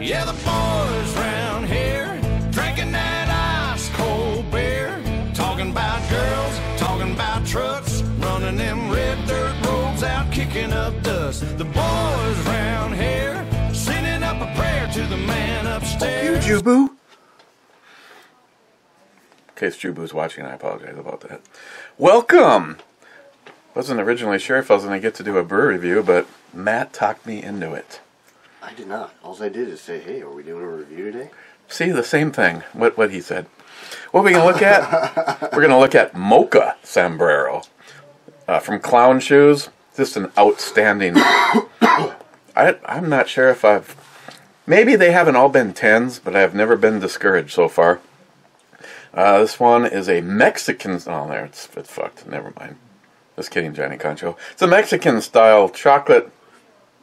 Yeah, the boys round here drinking that ice cold beer, talking about girls, talking about trucks, running them red dirt roads out, kicking up dust. The boys round here sending up a prayer to the man upstairs. You, Jubu. In case Jubu's watching, I apologize about that. Welcome! Wasn't originally sure if I was going to get to do a brew review, but Matt talked me into it. I did not. All I did is say, hey, are we doing a review today? See, the same thing, what he said. What are we going to look at? We're going to look at Mocha Sombrero. From Clown Shoes. Just an outstanding... I'm not sure if I've... Maybe they haven't all been 10s, but I've never been discouraged so far. This one is a Mexican... Oh, there, it's fucked. Never mind. Just kidding, Johnny Concho. It's a Mexican-style chocolate...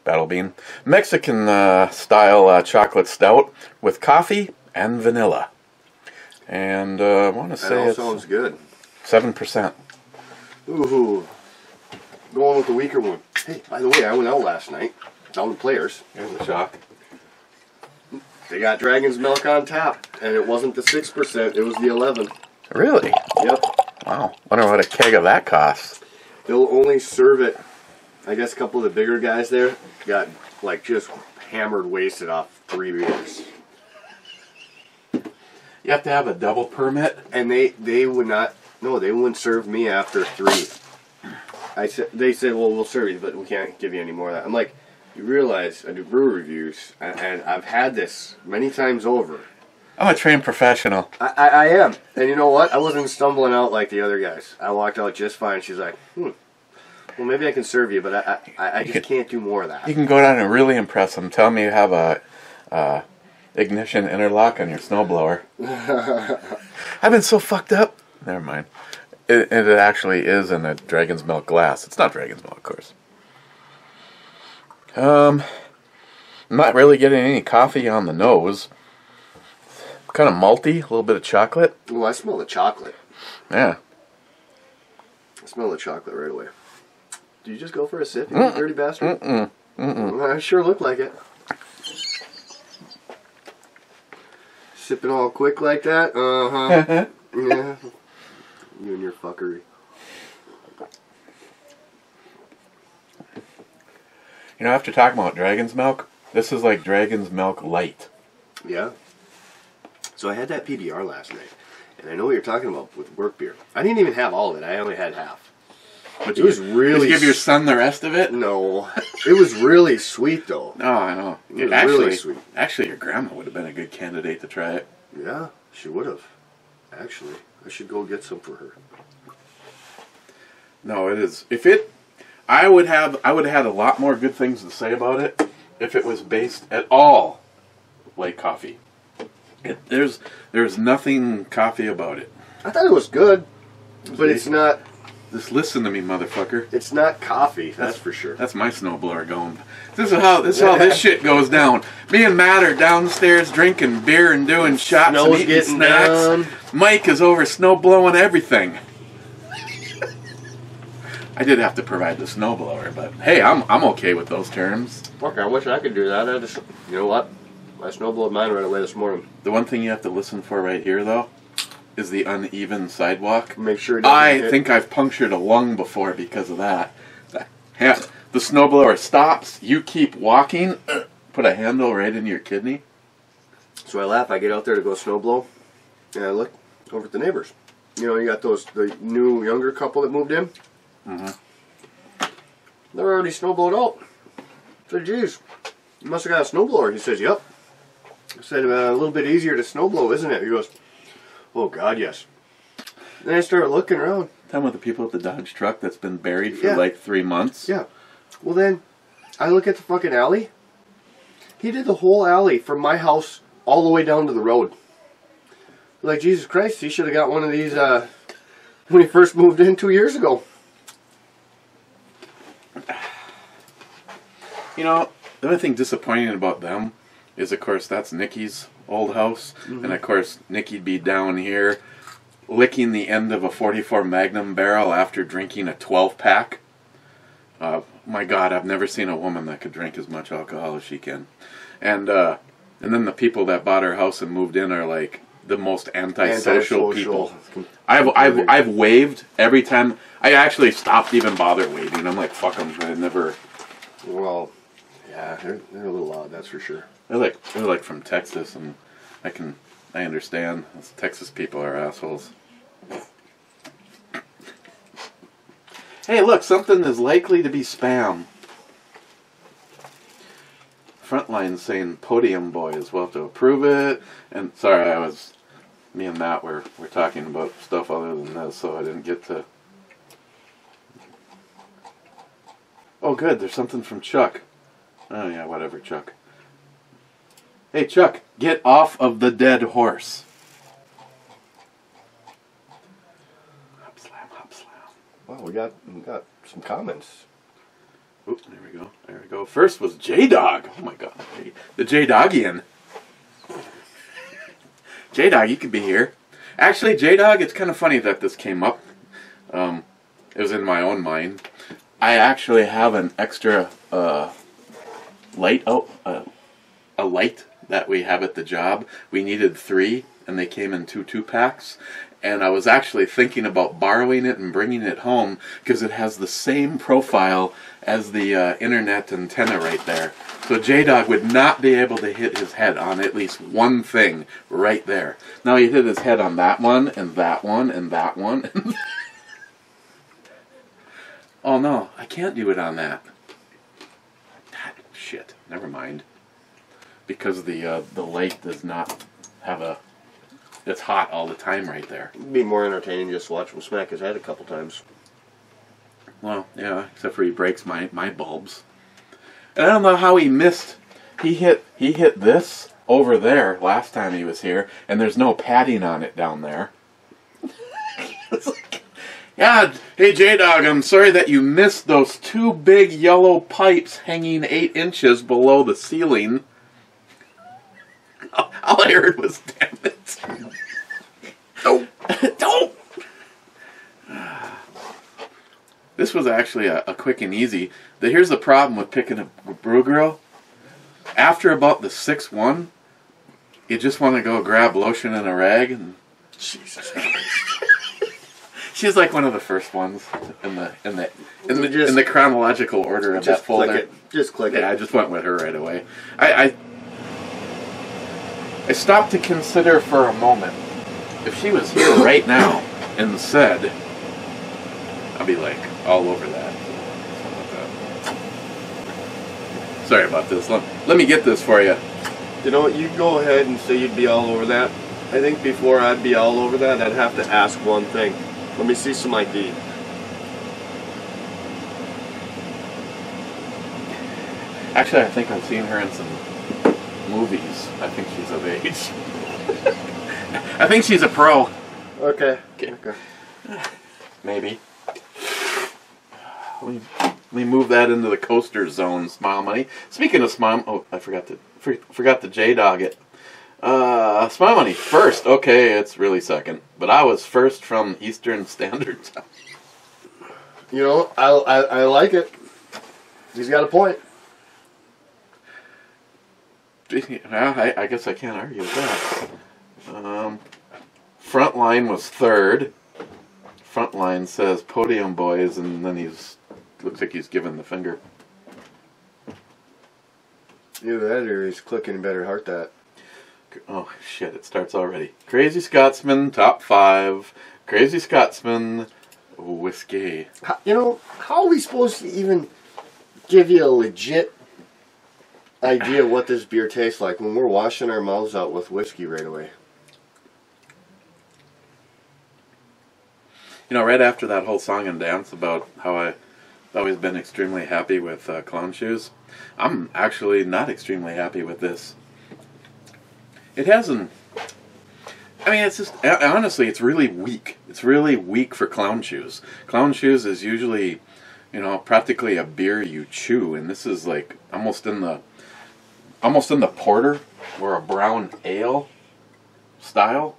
Battle Bean. Mexican-style chocolate stout with coffee and vanilla. And I want to say it sounds good. 7%. Ooh. Going with the weaker one. Hey, by the way, I went out last night. Down to Players. There's a shock. They got Dragon's Milk on tap, and it wasn't the 6%, it was the 11. Really? Yep. Wow. Wonder what a keg of that costs. They'll only serve it. I guess a couple of the bigger guys there got, like, just hammered wasted off 3 beers. You have to have a double permit? And they would not, no, they wouldn't serve me after 3. They said, well, we'll serve you, but we can't give you any more of that. I'm like, you realize I do brew reviews, and I've had this many times over. I'm a trained professional. I am. And you know what? I wasn't stumbling out like the other guys. I walked out just fine. She's like, well, maybe I can serve you, but I just can't do more of that. You can go down and really impress them. Tell me you have a ignition interlock on your snowblower. I've been so fucked up. Never mind. It actually is in a Dragon's Milk glass. It's not Dragon's Milk, of course. I'm not really getting any coffee on the nose. Kind of malty, a little bit of chocolate. Oh, I smell the chocolate. Yeah. I smell the chocolate right away. Did you just go for a sip, you dirty bastard? I sure look like it. Sipping all quick like that? Uh-huh. Yeah. You and your fuckery. You know, after talking about Dragon's Milk, this is like Dragon's Milk Light. Yeah. So I had that PBR last night, and I know what you're talking about with work beer. I didn't even have all of it. I only had half. But it was really... Did you give your son the rest of it? No. It was really sweet, though. No, I know. It was really sweet. Actually, your grandma would have been a good candidate to try it. Yeah, she would have. Actually, I should go get some for her. No, it is. I would have had a lot more good things to say about it if it was based at all like coffee. There's nothing coffee about it. I thought it was good, but it's not. Just listen to me, motherfucker. It's not coffee, that's for sure. That's my snowblower going. This is how this shit goes down. Me and Matt are downstairs drinking beer and doing shots and eating snacks. Down. Mike is over snowblowing everything. I did have to provide the snowblower, but hey, I'm okay with those terms. Fuck, I wish I could do that. You know what? I snowblowed mine right away this morning. The one thing you have to listen for right here, though, is the uneven sidewalk. Make sure. I think I've punctured a lung before because of that. The snowblower stops. You keep walking. Put a handle right into your kidney. So I laugh. I get out there to go snowblow, and I look over at the neighbors. You know, you got the new younger couple that moved in. They're already snowblowed out. I said, geez, you must have got a snowblower. He says, yep. I said, a little bit easier to snowblow, isn't it? He goes, oh, God, yes. Then I started looking around. Talking about the people at the Dodge truck that's been buried for like 3 months. Yeah. Well, then, I look at the fucking alley. He did the whole alley from my house all the way down to the road. Like, Jesus Christ, he should have got one of these when he first moved in 2 years ago. You know, the only thing disappointing about them is, of course, that's Nikki's old house. And, of course, Nikki'd be down here licking the end of a 44 Magnum barrel after drinking a 12-pack. My God, I've never seen a woman that could drink as much alcohol as she can. And And then the people that bought our house and moved in are like the most antisocial people. I've waved every time. I actually stopped even bother waving. I'm like, fuck them. I never. Well, yeah, they're a little odd, that's for sure. They're like from Texas, and I understand. Texas people are assholes. Hey, look, something is likely to be spam. Frontline saying Podium Boys. We'll have to approve it. And sorry, me and Matt were talking about stuff other than this, so I didn't get to. Oh, good. There's something from Chuck. Oh yeah, whatever, Chuck. Hey, Chuck, get off of the dead horse. Hop slam, hop slam. Wow, we got some comments. Oop, there we go. There we go. First was J-Dog. Oh my god. The J-Dogian. J-Dog, you could be here. Actually, J-Dog, it's kind of funny that this came up. It was in my own mind. I actually have an extra light. A light that we have at the job. We needed 3, and they came in 2-packs. And I was actually thinking about borrowing it and bringing it home because it has the same profile as the internet antenna right there. So J-Dog would not be able to hit his head on at least one thing right there. Now he hit his head on that one, and that one, and that one. Oh no, I can't do it on that. Shit, never mind. Because the light does not have a... It's hot all the time right there. It'd be more entertaining just to watch him smack his head a couple times. Well, yeah, except for he breaks my bulbs. And I don't know how he missed. He hit this over there last time he was here, and there's no padding on it down there. It's like, yeah, hey J-Dog, I'm sorry that you missed those 2 big yellow pipes hanging 8 inches below the ceiling. All I heard was, damn it. Don't. Don't. This was actually a quick and easy. Here's the problem with picking a brew girl. After about the 6th one, you just want to go grab lotion and a rag. And Jesus Christ. She's like one of the first ones in the chronological order of that folder. Click it. Just click it. Yeah, I just went with her right away. I stopped to consider for a moment, if she was here right now and said, I'd be like all over that. Sorry about this. Let me get this for you. You know what, you go ahead and say you'd be all over that. I think before I'd be all over that, I'd have to ask one thing. Let me see some ID. Actually, I think I've seen her in some movies. I think she's of age. I think she's a pro. Okay. Maybe. Let me move that into the coaster zone, Smile Money. Speaking of Smile... Oh, I forgot to J-Dog it. Smile Money, first. Okay, it's really second. But I was first from Eastern Standard Time. You know, I like it. He's got a point. Well, I guess I can't argue with that. Frontline was third. Frontline says Podium Boys, and then looks like he's giving the finger. Either that or he's clicking better heart that. Oh shit, it starts already. Crazy Scotsman, top 5. Crazy Scotsman, whiskey. You know, how are we supposed to even give you a legit idea what this beer tastes like when we're washing our mouths out with whiskey right away? You know, right after that whole song and dance about how I've always been extremely happy with clown shoes, I'm actually not extremely happy with this. It hasn't... I mean, it's just... Honestly, it's really weak. It's really weak for clown shoes. Clown shoes is usually, you know, practically a beer you chew, and this is like almost in the porter or a brown ale style.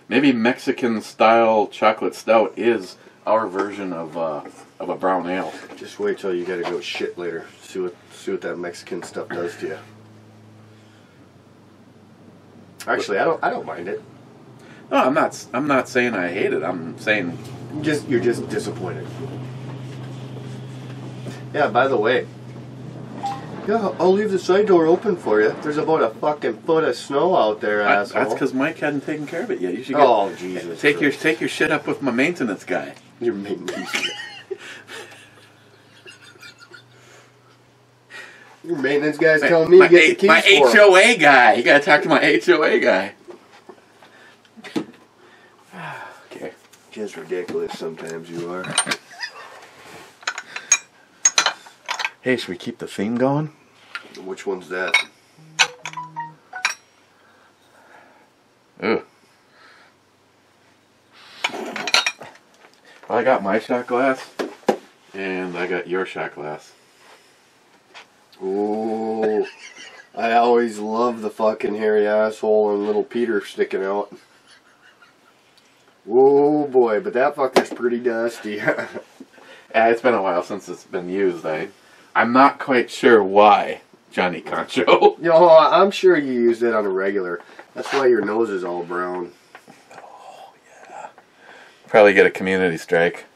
Maybe Mexican style chocolate stout is our version of a brown ale. Just wait till you gotta go shit later. See what that Mexican stuff does to you. Actually, I don't mind it. No, I'm not saying I hate it. I'm saying You're just disappointed. Yeah, by the way. Yeah, I'll leave the side door open for you. There's about a fucking foot of snow out there, asshole. that's because Mike hadn't taken care of it yet. You should get, oh, Jesus. take your shit up with my maintenance guy. Your maintenance guy. Your maintenance guy's telling me to get the keys my for him. HOA guy. You gotta talk to my HOA guy. Okay. Just ridiculous sometimes you are. Hey, should we keep the theme going? Which one's that? Ugh. Well, I got my shot glass, and I got your shot glass. Ooh. I always love the fucking hairy asshole and little Peter sticking out. Oh boy, but that fucker's pretty dusty. Yeah, it's been a while since it's been used. I'm not quite sure why, Johnny Concho. Yo, I'm sure you used it on a regular. That's why your nose is all brown. Oh, yeah. Probably get a community strike.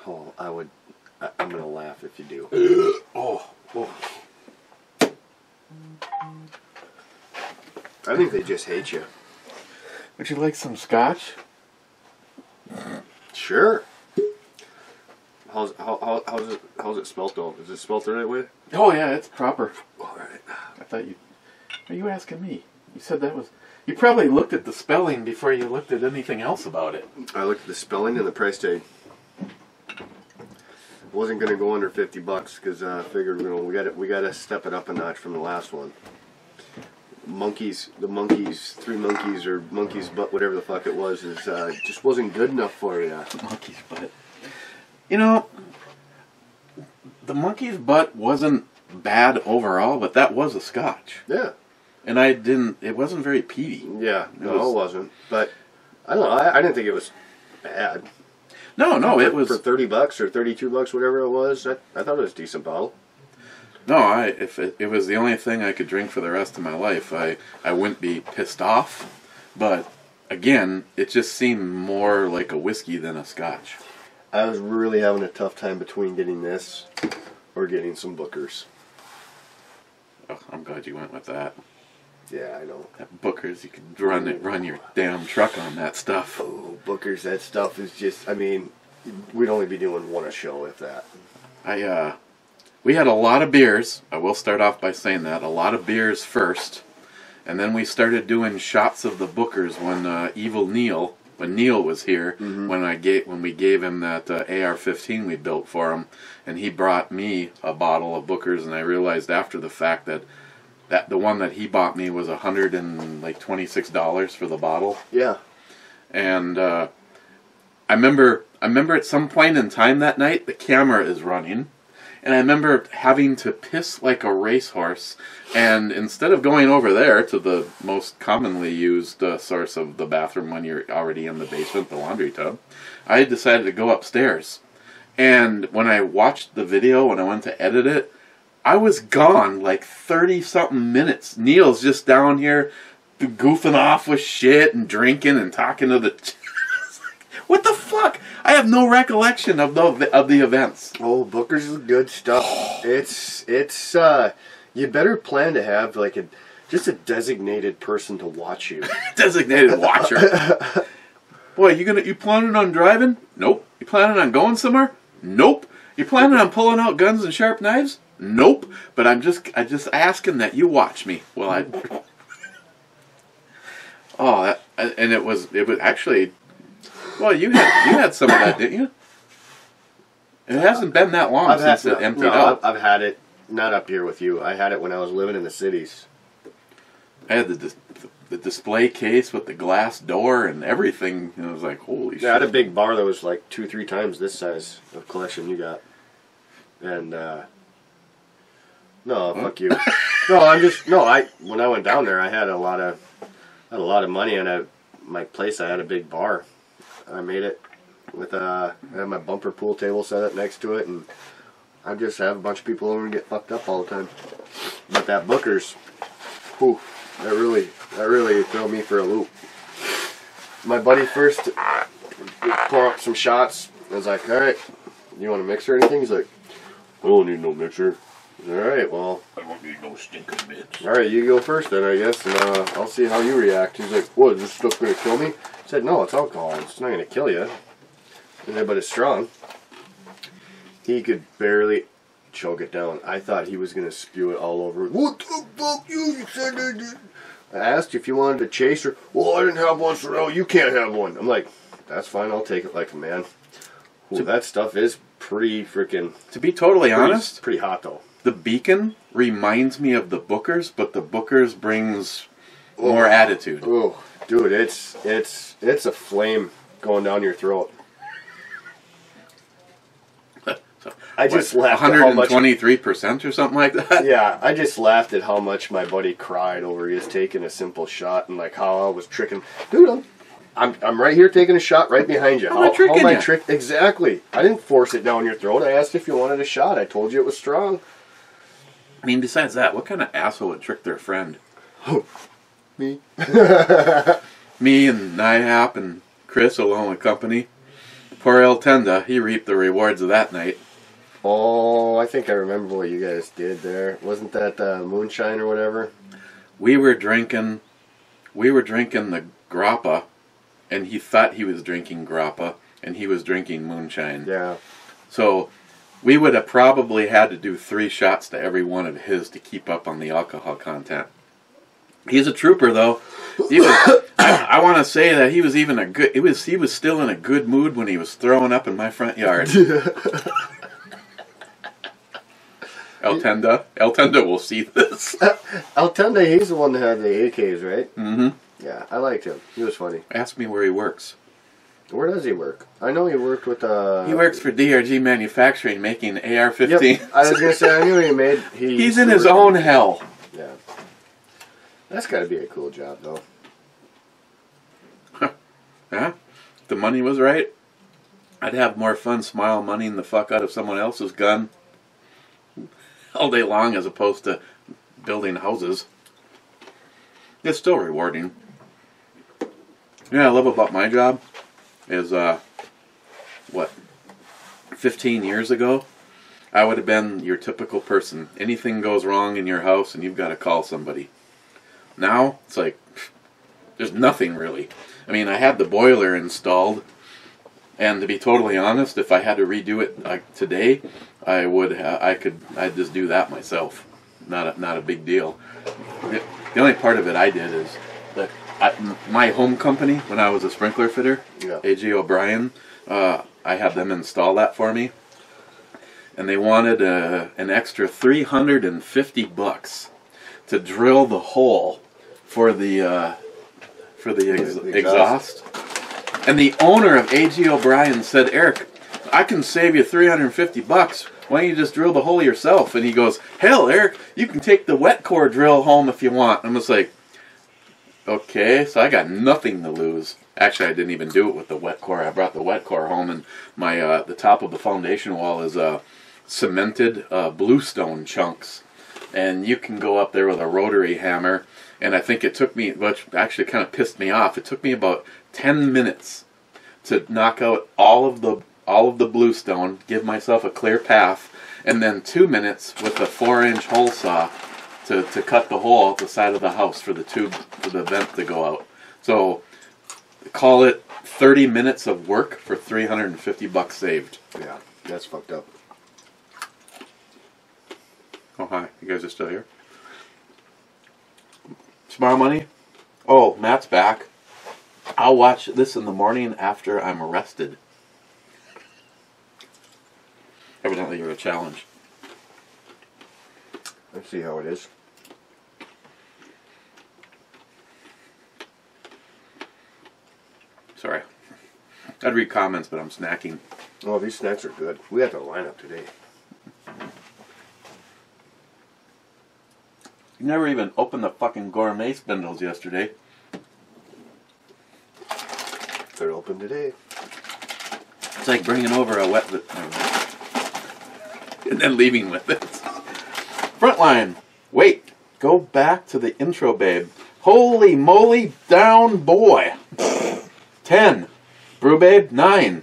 Oh, I'm gonna laugh if you do. Oh. I think they just hate you. Would you like some scotch? Sure. How's it spelt though? Is it spelt the right way? Oh yeah, it's proper. All right. I thought you. Are you asking me? You said that was. You probably looked at the spelling before you looked at anything else about it. I looked at the spelling and the price tag. Wasn't gonna go under $50 because I figured we gotta step it up a notch from the last one. Three monkeys or monkey's butt, whatever the fuck it was, just wasn't good enough for you. Monkey's butt. You know, the monkey's butt wasn't bad overall, but that was a scotch. Yeah. And it wasn't very peaty. Yeah, it wasn't. But I don't know. I didn't think it was bad. No, it was for $30 or $32, whatever it was. I thought it was a decent bottle. No, if it was the only thing I could drink for the rest of my life, I wouldn't be pissed off. But again, it just seemed more like a whiskey than a scotch. I was really having a tough time between getting this or getting some Booker's. Oh, I'm glad you went with that. Yeah, I know. That Booker's, you could run your damn truck on that stuff. Oh, Booker's, that stuff is just, I mean, we'd only be doing one a show if that. We had a lot of beers. I will start off by saying that. A lot of beers first. And then we started doing shots of the Booker's when Evil Neil, when Neil was here, when we gave him that AR-15 we built for him, and he brought me a bottle of Booker's, and I realized after the fact that the one that he bought me was $126 for the bottle. Yeah. And I remember at some point in time that night, the camera is running, and I remember having to piss like a racehorse, and instead of going over there to the most commonly used source of the bathroom when you're already in the basement, the laundry tub, I decided to go upstairs. And when I watched the video, when I went to edit it, I was gone like 30-something minutes. Neil's just down here goofing off with shit and drinking and talking to the... What the fuck? I have no recollection of the events. Oh, Booker's is good stuff. It's you better plan to have like just a designated person to watch you. Designated watcher. Boy, you planning on driving? Nope. You planning on going somewhere? Nope. You planning on pulling out guns and sharp knives? Nope. But I just asking that you watch me while I. Oh, and it was actually. Well, you had some of that, didn't you? It hasn't been that long since it emptied out. I've had it, not up here with you. I had it when I was living in the cities. I had the display case with the glass door and everything. And I was like, holy shit. I had a big bar that was like 2-3 times this size of collection you got. And, no, fuck you. When I went down there, I had a lot of money, and my place, I had a big bar. I made it with I had my bumper pool table set up next to it, and I just have a bunch of people over and get fucked up all the time. But that Booker's, whew. That really threw me for a loop. My buddy first pour up some shots. I was like, all right, you want a mixer or anything? He's like, I don't need no mixer. I said, all right, well, I don't need no stinking bits. all right, you go first then, I guess, and I'll see how you react. He's like, what, is this stuff going to kill me? I said, no, it's alcohol. It's not going to kill you. I said, but it's strong. He could barely choke it down. I thought he was going to spew it all over. What the fuck, you said I did. I asked if you wanted a chaser. Well, I didn't have one, so no, you can't have one. I'm like, that's fine, I'll take it like a man. Ooh, that stuff is pretty freaking... To be totally honest, pretty hot though. the Beacon reminds me of the Booker's, but the Booker's brings more attitude. Oh, dude, it's a flame going down your throat. I just laughed at how much 123% or something like that. Yeah, I just laughed at how much my buddy cried over his taking a simple shot and like how I was tricking. Dude, I'm right here taking a shot right behind you. How am I tricking you? Exactly. I didn't force it down your throat. I asked if you wanted a shot. I told you it was strong. I mean, besides that, what kind of asshole would trick their friend? Me. Me and Nyhap and Chris along with company. Poor El Tenda, he reaped the rewards of that night. Oh, I think I remember what you guys did there. Wasn't that moonshine or whatever? We were drinking the grappa, and he thought he was drinking grappa, and he was drinking moonshine. Yeah. So we would have probably had to do 3 shots to every one of his to keep up on the alcohol content. He's a trooper, though. He was, I want to say that he was even a good. He was still in a good mood when he was throwing up in my front yard. El Tenda will see this. El Tenda, he's the one that had the AKs, right? Mm-hmm. Yeah, I liked him. He was funny. Ask me where he works. Where does he work? I know he worked with... He works for DRG Manufacturing, making AR-15. Yep, I was going to say, I knew he made... He's in his own hell. Yeah. That's got to be a cool job, though. Yeah? If the money was right, I'd have more fun smile moneying the fuck out of someone else's gun all day long as opposed to building houses. It's still rewarding. Yeah, I love about my job is, 15 years ago, I would have been your typical person. Anything goes wrong in your house and you've got to call somebody. Now, it's like, there's nothing really. I mean, I had the boiler installed, and to be totally honest, if I had to redo it today, I'd just do that myself. Not a big deal. The only part of it I did is that my home company, when I was a sprinkler fitter, yeah. A.G. O'Brien, I had them install that for me, and they wanted an extra $350 to drill the hole for the exhaust. And the owner of A.G. O'Brien said, Eric, I can save you $350. Why don't you just drill the hole yourself? And he goes, hell, Eric, you can take the wet core drill home if you want. I'm just like, okay, so I got nothing to lose. Actually, I didn't even do it with the wet core. I brought the wet core home, and my the top of the foundation wall is cemented bluestone chunks. And you can go up there with a rotary hammer. And I think it took me, which actually kind of pissed me off, it took me about 10 minutes to knock out all of the bluestone, give myself a clear path, and then 2 minutes with a 4-inch hole saw to cut the hole out the side of the house for the tube, for the vent to go out. So call it 30 minutes of work for $350 saved. Yeah, that's fucked up. Oh, hi. You guys are still here? Smile money? Oh, Matt's back. I'll watch this in the morning after I'm arrested. Evidently you're a challenge. Let's see how it is. Sorry. I'd read comments, but I'm snacking. Oh, these snacks are good. We had to line up today. You never even opened the fucking gourmet spindles yesterday. They're open today. It's like bringing over a wet... and then leaving with it. Frontline. Wait. Go back to the intro, babe. Holy moly, down boy. 10. Brew Babe, 9.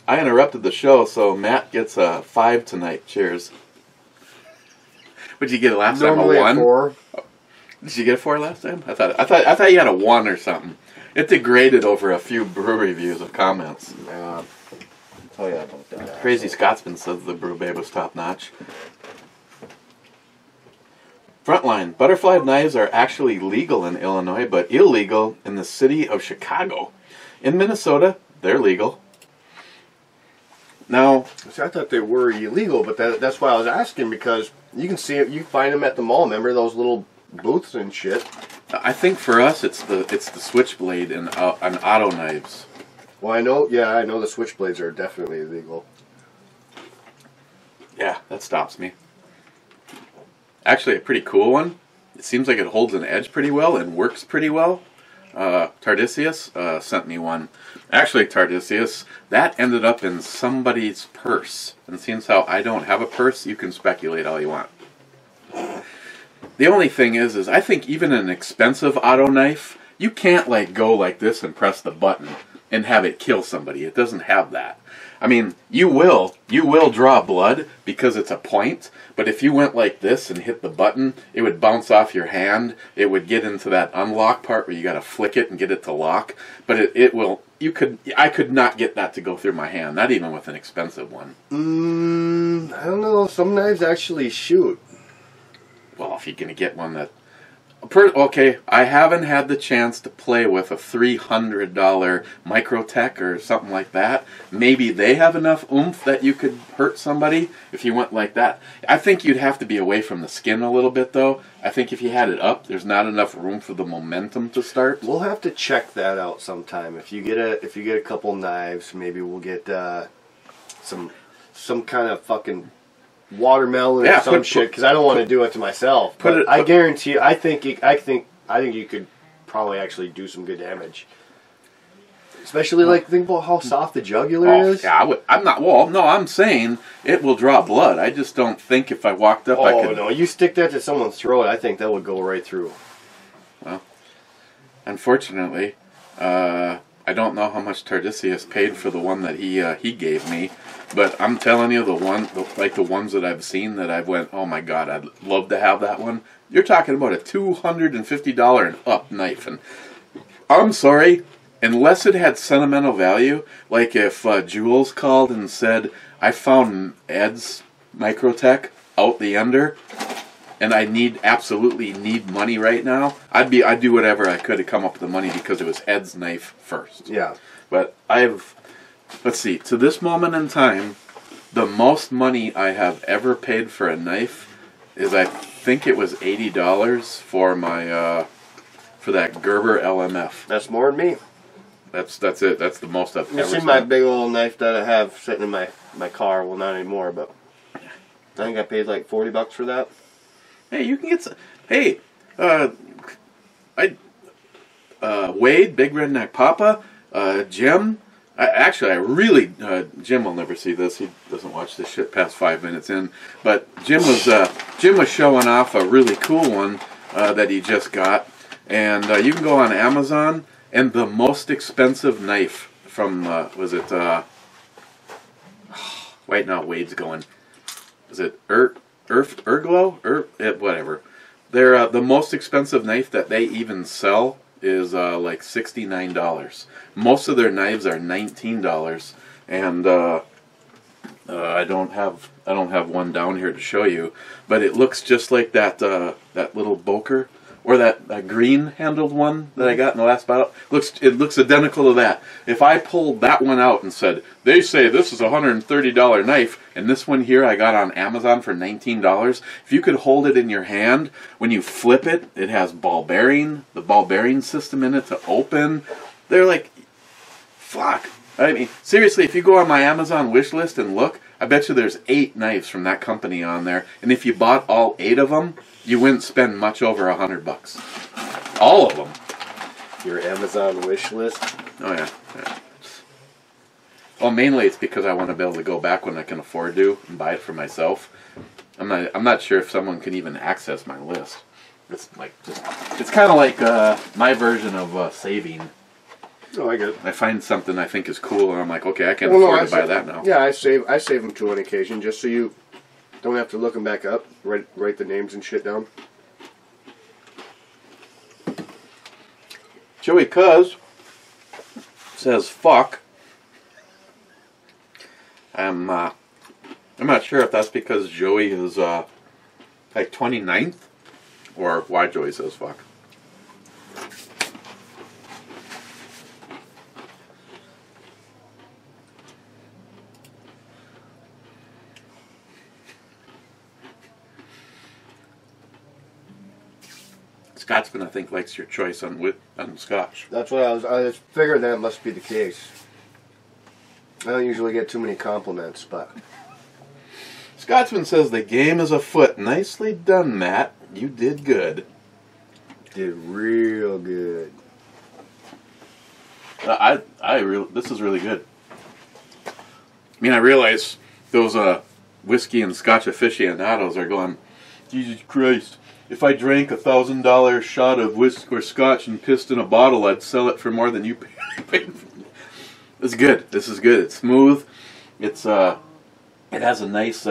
I interrupted the show, so Matt gets a 5 tonight. Cheers. What did you get last Normally time? A 1? 4. Did you get a 4 last time? I thought you had a 1 or something. It degraded over a few brew reviews of comments. I'll tell you about that. Crazy Scotsman says the Brew Babe was top notch. Frontline. Butterfly knives are actually legal in Illinois, but illegal in the city of Chicago. In Minnesota, they're legal. Now, See, I thought they were illegal, but that's why I was asking, because you can see it. You find them at the mall. Remember those little booths and shit? I think for us, it's the switchblade and auto knives. Well, I know the switchblades are definitely illegal. Yeah, that stops me. Actually, a pretty cool one. It seems like it holds an edge pretty well and works pretty well. Tardisius sent me one. Actually, Tardisius, that ended up in somebody's purse. And seeing how I don't have a purse, you can speculate all you want. The only thing is I think even an expensive auto knife, you can't like go like this and press the button and have it kill somebody. It doesn't have that. I mean, you will draw blood because it's a point, but if you went like this and hit the button, it would bounce off your hand. It would get into that unlock part where you got to flick it and get it to lock, but I could not get that to go through my hand, not even with an expensive one. I don't know. Some knives actually shoot. Well, if you're going to get one that... Okay, I haven't had the chance to play with a $300 Microtech or something like that. Maybe they have enough oomph that you could hurt somebody if you went like that. I think you'd have to be away from the skin a little bit, though. I think if you had it up, there's not enough room for the momentum to start. We'll have to check that out sometime. If you get a couple knives, maybe we'll get some kind of fucking watermelon or some shit, because I don't want to do it to myself. But I guarantee you, I think you could probably actually do some good damage. Especially think about how soft the jugular is. Yeah, I'm saying it will draw blood. I just don't think if I walked up I could... no, you stick that to someone's throat, I think that would go right through. Well, unfortunately, I don't know how much Tardisius paid for the one that he gave me. But I'm telling you, the ones that I've seen that I've went, oh my god, I'd love to have that one. You're talking about a $250 and up knife, and I'm sorry, unless it had sentimental value, like if Jules called and said, I found Ed's Microtech out the ender, and I absolutely need money right now, I'd do whatever I could to come up with the money because it was Ed's knife first. Yeah. But let's see, to this moment in time, the most money I have ever paid for a knife is, I think it was $80 for my for that Gerber LMF. That's more than me. That's it. That's the most I've ever spent. My big old knife that I have sitting in my car. Well, not anymore, but I think I paid like $40 for that. Hey, you can get some. Hey, Wade, Big Redneck Papa, Jim. Jim will never see this. He doesn't watch this shit past 5 minutes in. But Jim was showing off a really cool one that he just got, and you can go on Amazon, and the most expensive knife from wait, now Wade's going. Is it Erglo? Whatever. They're the most expensive knife that they even sell is like $69. Most of their knives are $19, and I don't have one down here to show you, but it looks just like that little Boker, or that green handled one that I got in the last bottle. It looks identical to that. If I pulled that one out and said, they say this is a $130 knife, and this one here I got on Amazon for $19, if you could hold it in your hand, when you flip it, it has the ball bearing system in it to open. They're like, fuck. I mean, seriously, if you go on my Amazon wish list and look, I bet you there's 8 knives from that company on there, and if you bought all 8 of them, you wouldn't spend much over $100. All of them. Your Amazon wish list? Oh yeah. Well, mainly it's because I want to be able to go back when I can afford to and buy it for myself. I'm not sure if someone can even access my list. It's like it's kind of like my version of saving. Oh, I get it. I find something I think is cool, and I'm like, okay, I can afford to buy that now. Yeah, I save them to an occasion just so you don't have to look them back up. Write the names and shit down. Joey Cuz says fuck. I'm not sure if that's because Joey is like 29th or why Joey says fuck. Scotsman, I think, likes your choice on Scotch. That's what I figured that must be the case. I don't usually get too many compliments, but... Scotsman says the game is afoot. Nicely done, Matt. You did good. Did real good. This is really good. I mean, I realize those whiskey and Scotch aficionados are going, Jesus Christ. If I drank $1,000 shot of whiskey or Scotch and pissed in a bottle, I'd sell it for more than you paid. It's good. This is good. It's smooth. It's it has a nice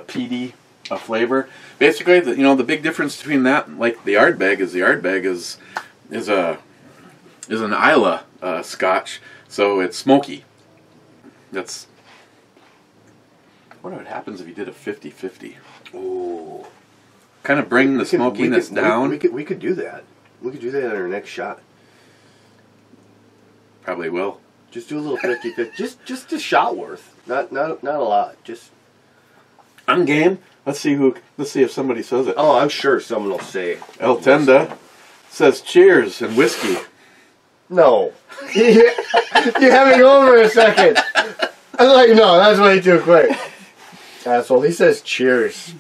peaty flavor. Basically, the big difference between that and like the Ardbeg is an Isla Scotch, so it's smoky. That's. I wonder what happens if you did a 50-50. Ooh. Kind of bring the smokiness down. We could do that. We could do that on our next shot. Probably will. Just do a little 50-50. Just a shot worth. Not a lot. Just. I'm game. Let's see if somebody says it. Oh, I'm sure someone will say. El Tenda says cheers and whiskey. No. You had me go for a second. I was like, no, that's way too quick. Asshole. He says cheers.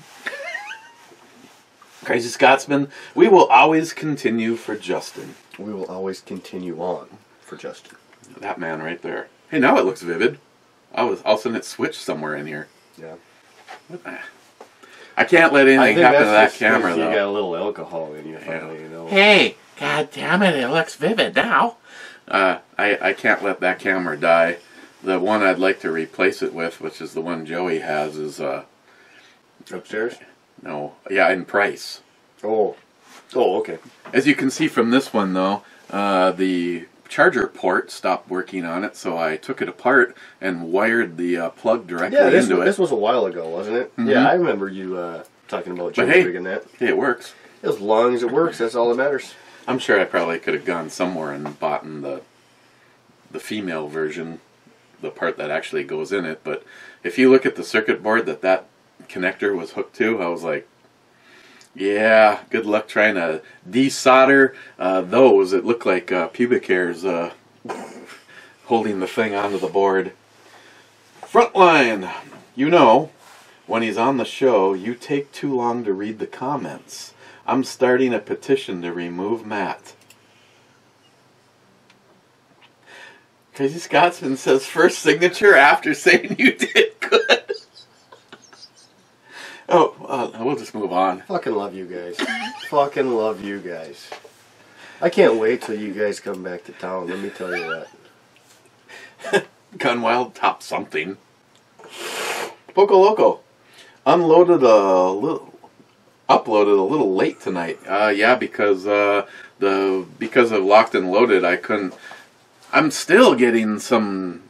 Crazy Scotsman, we will always continue for Justin. We will always continue on for Justin. That man right there. Hey, now it looks vivid. All of a sudden it switched somewhere in here. Yeah. I can't let anything happen to that camera, though. You got a little alcohol in you, finally, you know. Hey, God damn it looks vivid now. I can't let that camera die. The one I'd like to replace it with, which is the one Joey has, is upstairs? No. Yeah, in price. Oh, okay. As you can see from this one, though, the charger port stopped working on it, so I took it apart and wired the plug directly into it. This was a while ago, wasn't it? Mm-hmm. Yeah, I remember you talking about rigging that. Hey, it works. As long as it works, that's all that matters. I'm sure I probably could have gone somewhere and bought the female version, the part that actually goes in it, but if you look at the circuit board that connector was hooked to, I was like, yeah, good luck trying to desolder those. It looked like pubic hairs holding the thing onto the board. Frontline, when he's on the show, you take too long to read the comments. I'm starting a petition to remove Matt. Crazy Scotsman says first signature after saying you did good. Oh, we'll just move on. Fucking love you guys. Fucking love you guys. I can't wait till you guys come back to town, let me tell you that. Gunwild top something. Poco Loco. Uploaded a little late tonight. Yeah, because of Locked and Loaded, I couldn't. I'm still getting some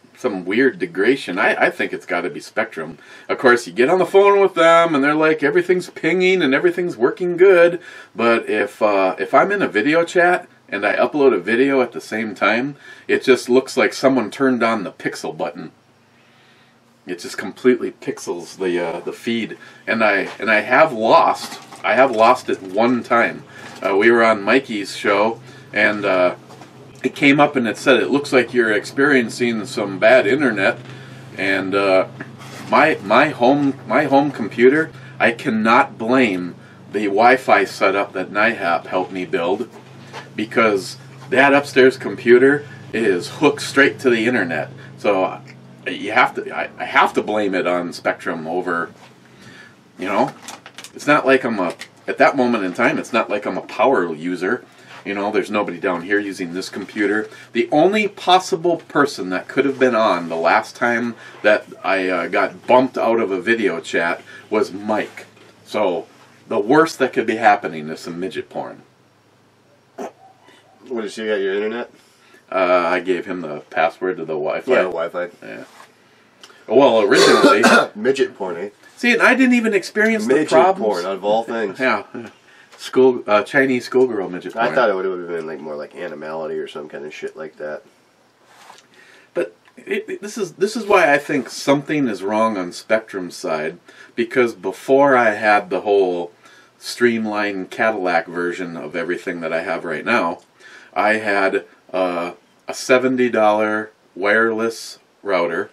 weird degradation. I think it's got to be Spectrum. Of course, you get on the phone with them, and they're like, everything's pinging and everything's working good. But if I'm in a video chat and I upload a video at the same time, it just looks like someone turned on the pixel button. It just completely pixels the feed, and I have lost it one time. We were on Mikey's show, and it came up and it said it looks like you're experiencing some bad internet, and my home computer, I cannot blame the Wi-Fi setup that NIHAP helped me build, because that upstairs computer is hooked straight to the internet. So I have to blame it on Spectrum over, it's not like I'm a at that moment in time, it's not like I'm a power user. You know, there's nobody down here using this computer. The only possible person that could have been on the last time that I got bumped out of a video chat was Mike. So, the worst that could be happening is some midget porn. What, did you got your internet? I gave him the password to the Wi-Fi. Yeah, Wi-Fi. Yeah. Well, originally... midget porn, eh? See, and I didn't even experience the problems. Midget porn, out of all things. Yeah. Chinese schoolgirl midget porn. I thought it would have been like more like Animality or some kind of shit like that. But this is why I think something is wrong on Spectrum's side, because before I had the whole streamlined Cadillac version of everything that I have right now, I had a $70 wireless router.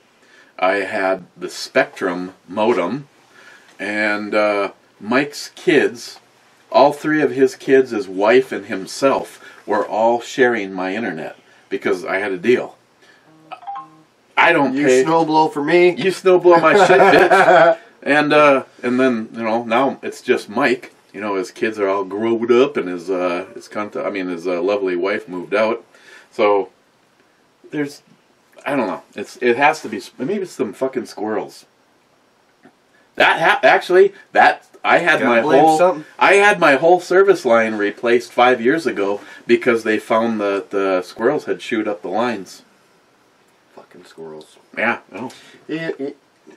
I had the Spectrum modem, and Mike's kids, all three of his kids, his wife, and himself were all sharing my internet because I had a deal. I don't pay. You snowblow for me. You snowblow my shit, bitch. And then, you know, now it's just Mike. You know, his kids are all grown up, and his lovely wife moved out. So there's, I don't know. It has to be, maybe it's some fucking squirrels. I had my whole service line replaced 5 years ago because they found that the squirrels had chewed up the lines. Fucking squirrels. Yeah. Oh.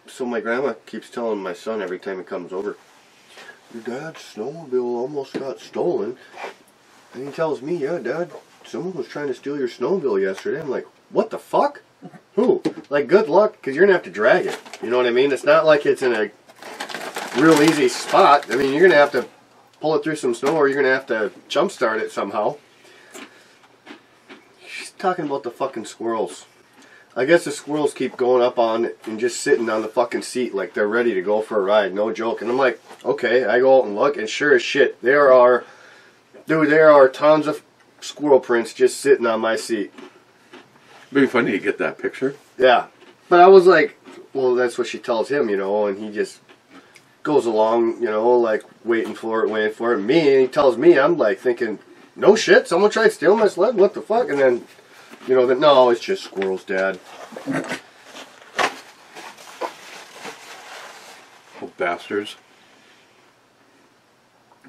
So my grandma keeps telling my son every time he comes over, your dad's snowmobile almost got stolen. And he tells me, yeah, Dad, someone was trying to steal your snowmobile yesterday. I'm like, what the fuck? Who? Like, good luck, because you're going to have to drag it. You know what I mean? It's not like it's in a real easy spot. I mean, you're going to have to pull it through some snow, or you're going to have to jumpstart it somehow. She's talking about the fucking squirrels. I guess the squirrels keep going up on and just sitting on the fucking seat like they're ready to go for a ride. No joke. And I'm like, okay. I go out and look, and sure as shit, there are tons of squirrel prints just sitting on my seat. It'd be funny to get that picture. Yeah. But I was like, well, that's what she tells him, you know, and he just goes along, you know, like waiting for it. And he tells me, I'm like thinking, no shit, someone tried to steal my sled? What the fuck? And then, you know, that no, it's just squirrels, Dad. Oh, bastards.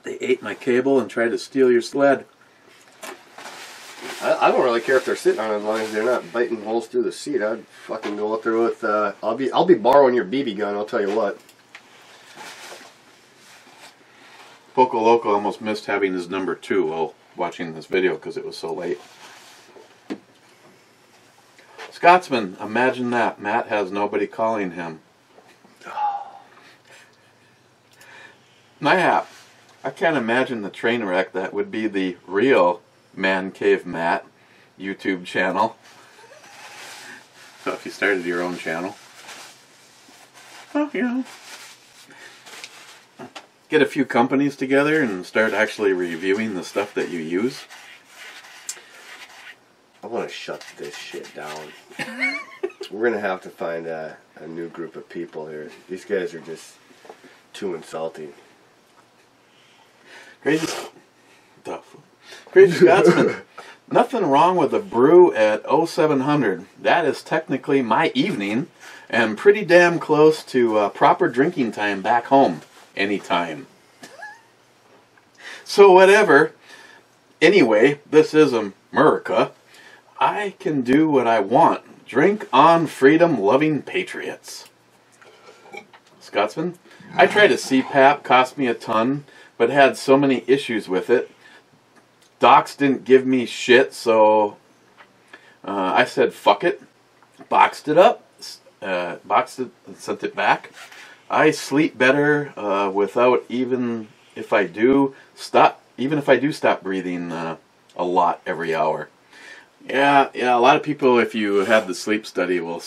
They ate my cable and tried to steal your sled. I don't really care if they're sitting on it as long as they're not biting holes through the seat. I'd fucking go out there with, I'll be borrowing your BB gun, I'll tell you what. Poco Loco almost missed having his number 2 while watching this video because it was so late. Scotsman, imagine that. Matt has nobody calling him. Mayhap, I can't imagine the train wreck that would be the real Man Cave Matt YouTube channel. So if you started your own channel, well, you know, get a few companies together and start actually reviewing the stuff that you use. I want to shut this shit down. We're going to have to find a new group of people here. These guys are just too insulting. Crazy Scotsman. Nothing wrong with a brew at 0700. That is technically my evening and pretty damn close to proper drinking time back home. Anytime. So whatever. Anyway, this is America. I can do what I want. Drink on, freedom-loving patriots. Scotsman, I tried a CPAP, cost me a ton, but had so many issues with it. Docs didn't give me shit, so I said fuck it. Boxed it up, boxed it and sent it back. I sleep better without even if I do stop breathing a lot every hour. Yeah, a lot of people, if you had the sleep study, will,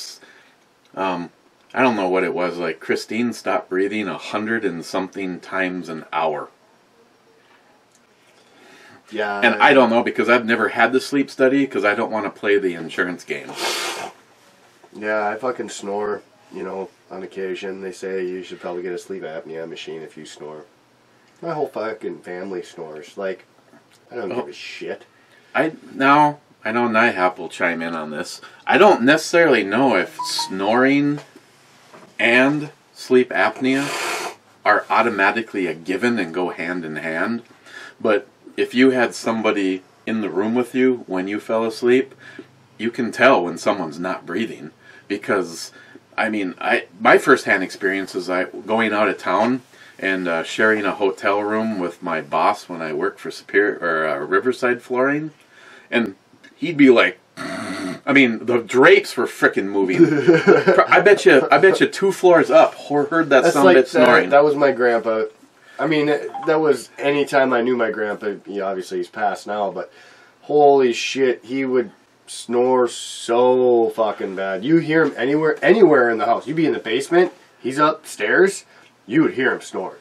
I don't know what it was, like Christine stopped breathing 100 and something times an hour. Yeah. And I don't know, because I've never had the sleep study, because I don't want to play the insurance game. Yeah, I fucking snore, you know, on occasion. They say you should probably get a sleep apnea machine if you snore. My whole fucking family snores. Like, I don't give a shit. I know NIHAP will chime in on this. I don't necessarily know if snoring and sleep apnea are automatically a given and go hand in hand. But if you had somebody in the room with you when you fell asleep, you can tell when someone's not breathing. Because, I mean, my first-hand experience is going out of town and sharing a hotel room with my boss when I worked for Riverside Flooring. And he'd be like, I mean, the drapes were frickin' moving. I bet you 2 floors up heard that some bit snoring. That was my grandpa. I mean, that was any time I knew my grandpa. Obviously he's passed now, but holy shit, he would snore so fucking bad. You hear him anywhere in the house. You'd be in the basement, he's upstairs, you would hear him snore.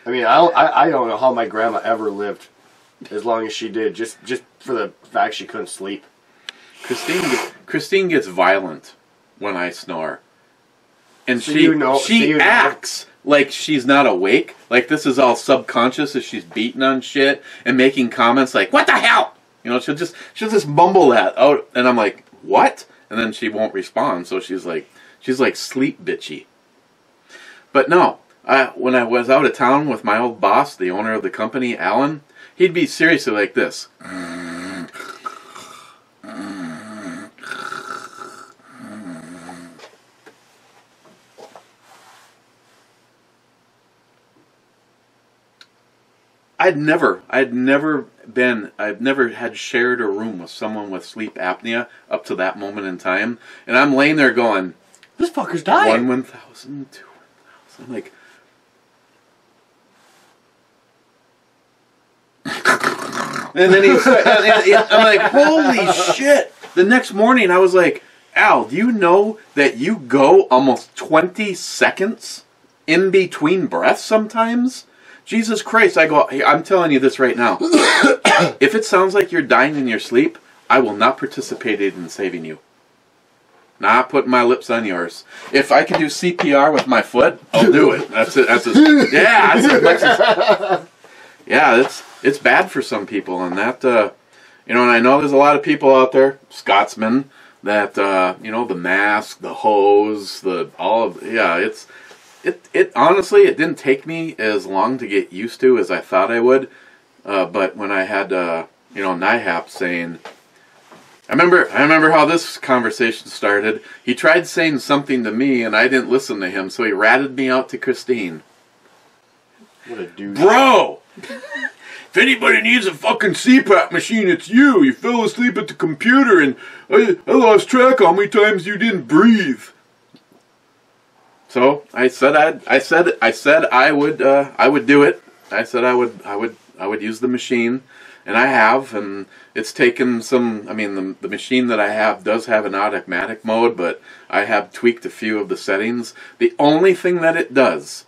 I mean, I don't know how my grandma ever lived as long as she did, just for the fact she couldn't sleep. Christine gets violent when I snore. And So she acts like she's not awake. Like this is all subconscious as she's beating on shit and making comments like, "What the hell?" You know, she'll just mumble that out, and I'm like, "What?" And then she won't respond, so she's like sleep bitchy. But no, when I was out of town with my old boss, the owner of the company, Alan, he'd be seriously like this. I've never had shared a room with someone with sleep apnea up to that moment in time, and I'm laying there going, This fucker's dying. 1,000, 2,000. I'm like, and then I'm like, holy shit! The next morning, I was like, Al, do you know that you go almost 20 seconds in between breaths sometimes? Jesus Christ, I go, hey, I'm telling you this right now. If it sounds like you're dying in your sleep, I will not participate in saving you. Not putting my lips on yours. If I can do CPR with my foot, I'll do it. It's bad for some people, and that, and I know there's a lot of people out there, Scotsmen, that, the mask, the hose, It honestly, it didn't take me as long to get used to as I thought I would. But when I had, NIHAP saying, I remember how this conversation started. He tried saying something to me, and I didn't listen to him, so he ratted me out to Christine. What a dude. Bro! If anybody needs a fucking CPAP machine, it's you. You fell asleep at the computer, and I lost track how many times you didn't breathe. So I said I would do it. I said I would use the machine, and I have, and it's taken some. I mean, the machine that I have does have an automatic mode, but I have tweaked a few of the settings. The only thing that it does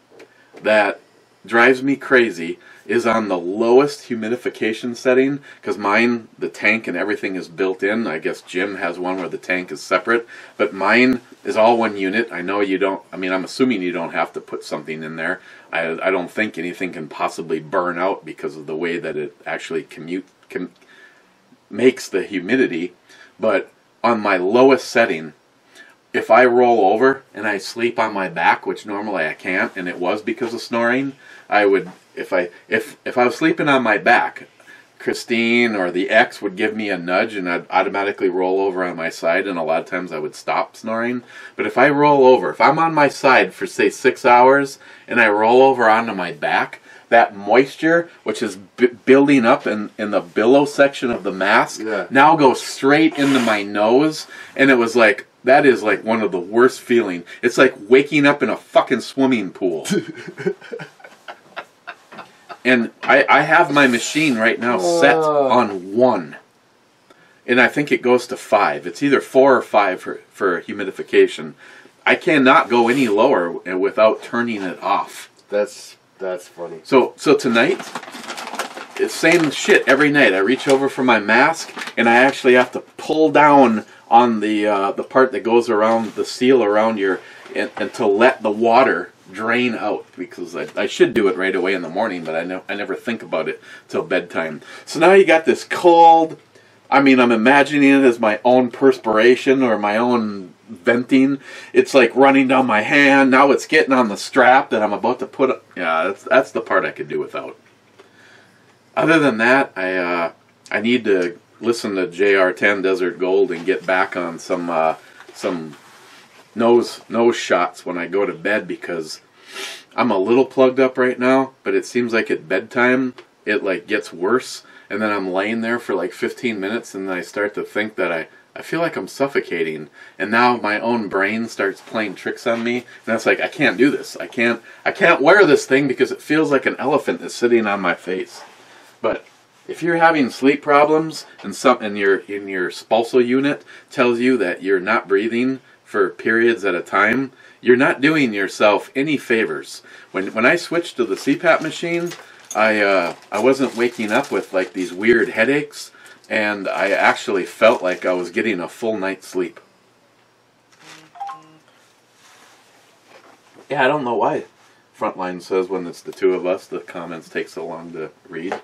that drives me crazy is on the lowest humidification setting, because mine, the tank and everything is built in. I guess Jim has one where the tank is separate, but mine is all one unit. I know you don't, I'm assuming you don't have to put something in there. I don't think anything can possibly burn out because of the way that it actually makes the humidity. But on my lowest setting, if I roll over and I sleep on my back, which normally I can't, and it was because of snoring, I would, if I was sleeping on my back, Christine or the ex would give me a nudge and I'd automatically roll over on my side, and a lot of times I would stop snoring. But if I roll over, if I'm on my side for say 6 hours and I roll over onto my back, that moisture, which is building up in the billow section of the mask, now goes straight into my nose, and it was like, that is like one of the worst feeling. It's like waking up in a fucking swimming pool. And I have my machine right now set on 1. And I think it goes to 5. It's either 4 or 5 for humidification. I cannot go any lower without turning it off. That's funny. So tonight, it's same shit every night. I reach over for my mask, and I actually have to pull down on the part that goes around the seal around your, and to let the water drain out, because I should do it right away in the morning, but I never think about it till bedtime. So now you got this cold. I mean, I'm imagining it as my own perspiration or my own venting. It's like running down my hand. Now it's getting on the strap that I'm about to put. Yeah, that's the part I could do without. Other than that, I need to listen to JR10 Desert Gold and get back on some nose shots when I go to bed, because I'm a little plugged up right now, but it seems like at bedtime it like gets worse, and then I'm laying there for like 15 minutes and then I start to think that I feel like I'm suffocating, and now my own brain starts playing tricks on me, and it's like, I can't do this. I can't wear this thing because it feels like an elephant is sitting on my face. But if you're having sleep problems and your spousal unit tells you that you're not breathing for periods at a time, you're not doing yourself any favors. When I switched to the CPAP machine, I wasn't waking up with like these weird headaches, and I actually felt like I was getting a full night's sleep. Yeah, I don't know why Frontline says when it's the two of us, the comments take so long to read.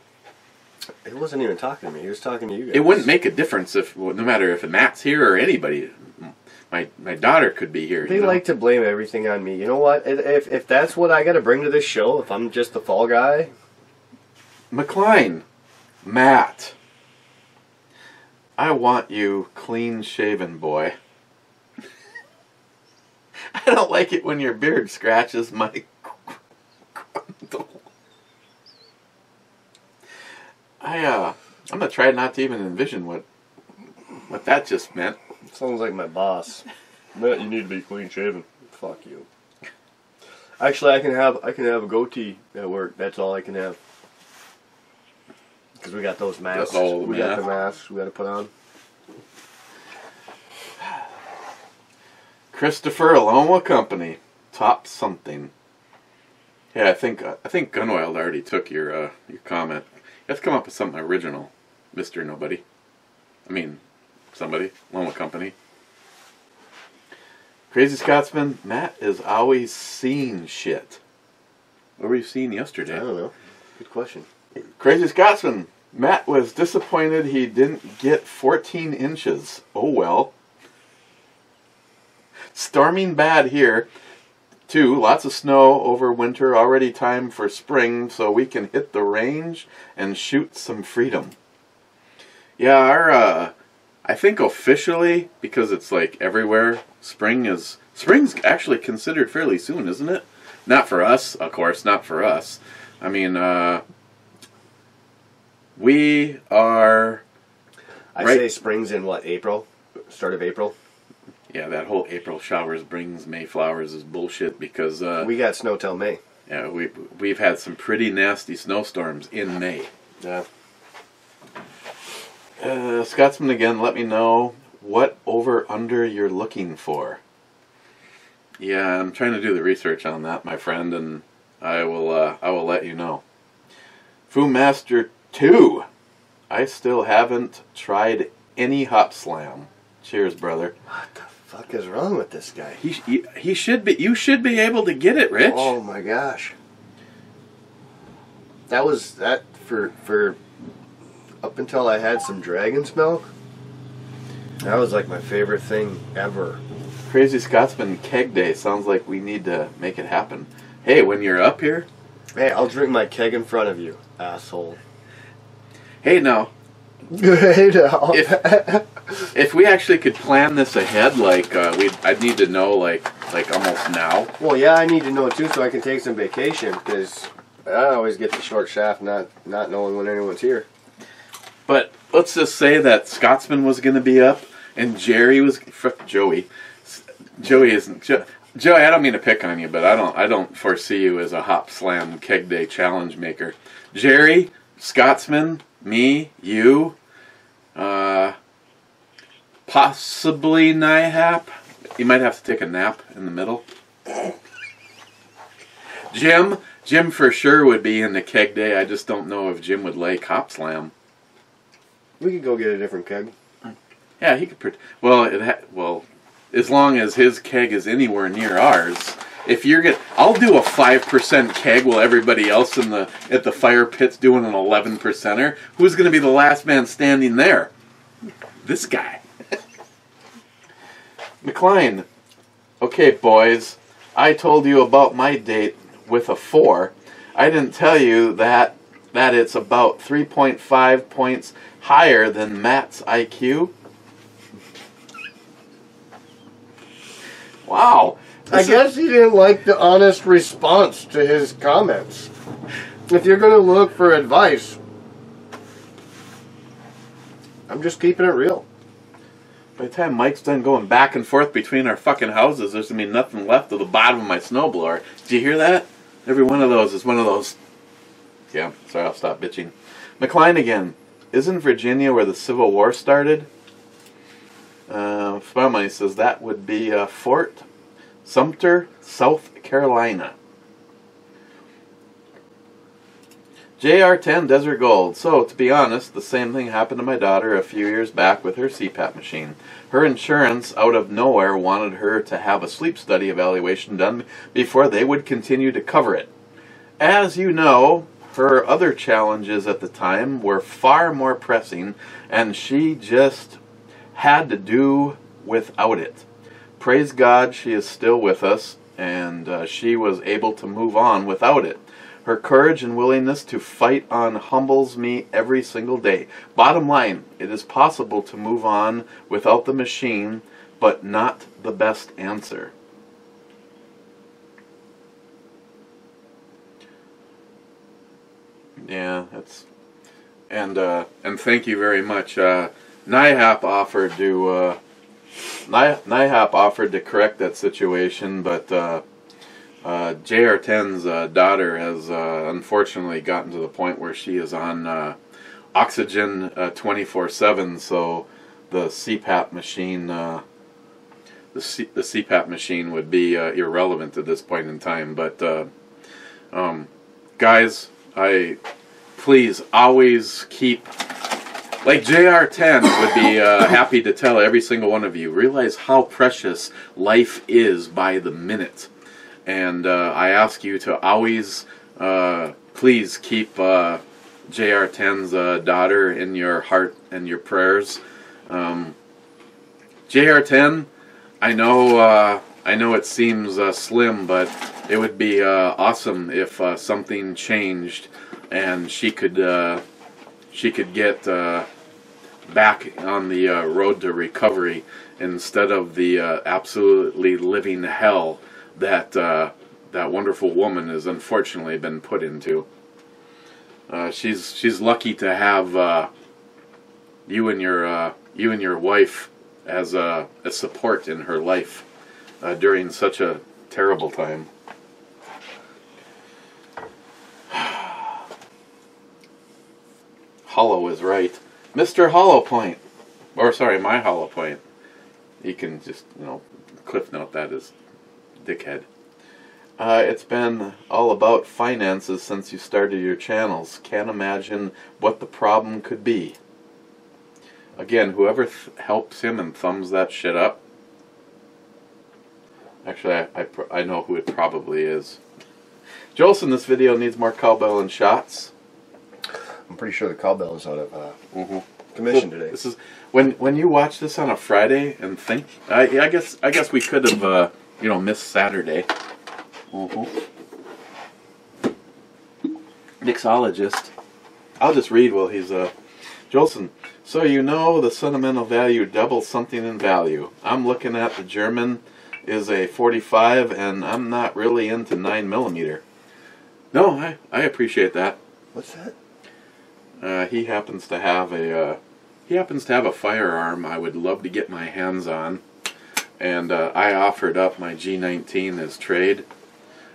He wasn't even talking to me. He was talking to you guys. It wouldn't make a difference no matter if Matt's here or anybody. My daughter could be here. They like to blame everything on me. You know what? If that's what I got to bring to this show, if I'm just the fall guy. McLean, Matt, I want you clean shaven, boy. I don't like it when your beard scratches my grundle. I'm gonna try not to even envision what that just meant. Sounds like my boss. Matt, you need to be clean shaven. Fuck you. Actually, I can have a goatee at work. That's all I can have. Because we got those masks. We got the masks we got to put on. Christopher Aloma Company, top something. Yeah, I think Gunwild already took your comment. You have to come up with something original, Mr. Nobody. I mean, somebody. Loma Company. Crazy Scotsman, Matt is always seeing shit. What were you seeing yesterday? I don't know. Good question. Crazy Scotsman, Matt was disappointed he didn't get 14 inches. Oh well. Storming bad here. Too, lots of snow over winter, already time for spring, so we can hit the range and shoot some freedom. Yeah, I think officially, because it's like everywhere, spring's actually considered fairly soon, isn't it? Not for us, of course, not for us. I mean, we are... I say spring's in what, April? Start of April? Yeah, that whole April showers brings May flowers is bullshit, because... we got snow till May. Yeah, we've had some pretty nasty snowstorms in May. Yeah. Scotsman again, let me know what over-under you're looking for. Yeah, I'm trying to do the research on that, my friend, and I will let you know. Fu Master 2. I still haven't tried any Hop Slam. Cheers, brother. What the fuck is wrong with this guy? He should be. You should be able to get it, Rich. Oh my gosh. That was that for up until I had some dragon's milk. That was like my favorite thing ever. Crazy Scotsman Keg Day sounds like we need to make it happen. Hey, when you're up here. Hey, I'll drink my keg in front of you, asshole. Hey, now. Hey, now. If we actually could plan this ahead, like I'd need to know like almost now. Well, yeah, I need to know too, so I can take some vacation, because I always get the short shaft, not knowing when anyone's here. But let's just say that Scotsman was going to be up, and Joey isn't. Joey, I don't mean to pick on you, but I don't foresee you as a Hop Slam Keg Day challenge maker. Jerry, Scotsman, me, you, possibly Nihap. You might have to take a nap in the middle. Jim for sure would be in the Keg Day. I just don't know if Jim would like Hop Slam. We could go get a different keg. Yeah, he could. Well, as long as his keg is anywhere near ours, If you're gonna, I'll do a 5% keg while everybody else at the fire pit's doing an 11%er. Who's gonna be the last man standing there? This guy. McLean. Okay, boys. I told you about my date with a 4. I didn't tell you that it's about 3.5 points higher than Matt's IQ. Wow. I guess he didn't like the honest response to his comments. If you're going to look for advice, I'm just keeping it real. By the time Mike's done going back and forth between our fucking houses, there's going to be nothing left of the bottom of my snowblower. Did you hear that? Every one of those is one of those. Yeah, sorry, I'll stop bitching. McLean again. Isn't Virginia where the Civil War started? Smile Money says that would be Fort Sumter, South Carolina. JR10 Desert Gold. So, to be honest, the same thing happened to my daughter a few years back with her CPAP machine. Her insurance, out of nowhere, wanted her to have a sleep study evaluation done before they would continue to cover it. As you know, her other challenges at the time were far more pressing, and she just had to do without it. Praise God she is still with us, and she was able to move on without it. Her courage and willingness to fight on humbles me every single day. Bottom line, it is possible to move on without the machine, but not the best answer. Yeah, that's and thank you very much. NIHAP offered to correct that situation, but JR10's daughter has unfortunately gotten to the point where she is on oxygen 24/7. So the CPAP machine, the CPAP machine would be irrelevant at this point in time. But guys, please always keep. Like JR10 would be happy to tell every single one of you, realize how precious life is by the minute. And I ask you to always, please keep JR10's daughter in your heart and your prayers. JR10, I know it seems slim, but it would be awesome if something changed and she could get back on the road to recovery instead of the absolutely living hell that that wonderful woman has unfortunately been put into. She's lucky to have you and your wife as a support in her life during such a terrible time. Hollow is right. Mr. Hollow Point. Or, sorry, my Hollow Point. You can just, cliff note that as dickhead. It's been all about finances since you started your channels. Can't imagine what the problem could be. Again, whoever helps him and thumbs that shit up. Actually, I know who it probably is. Jolson, this video needs more cowbell and shots. I'm pretty sure the cowbell is out of commission today. This is when you watch this on a Friday and think. I guess we could have missed Saturday. Mixologist. I'll just read while he's Jolson. So the sentimental value doubles something in value. I'm looking at the German is a 45, and I'm not really into 9mm. No, I appreciate that. What's that? He happens to have a firearm I would love to get my hands on, and I offered up my G19 as trade.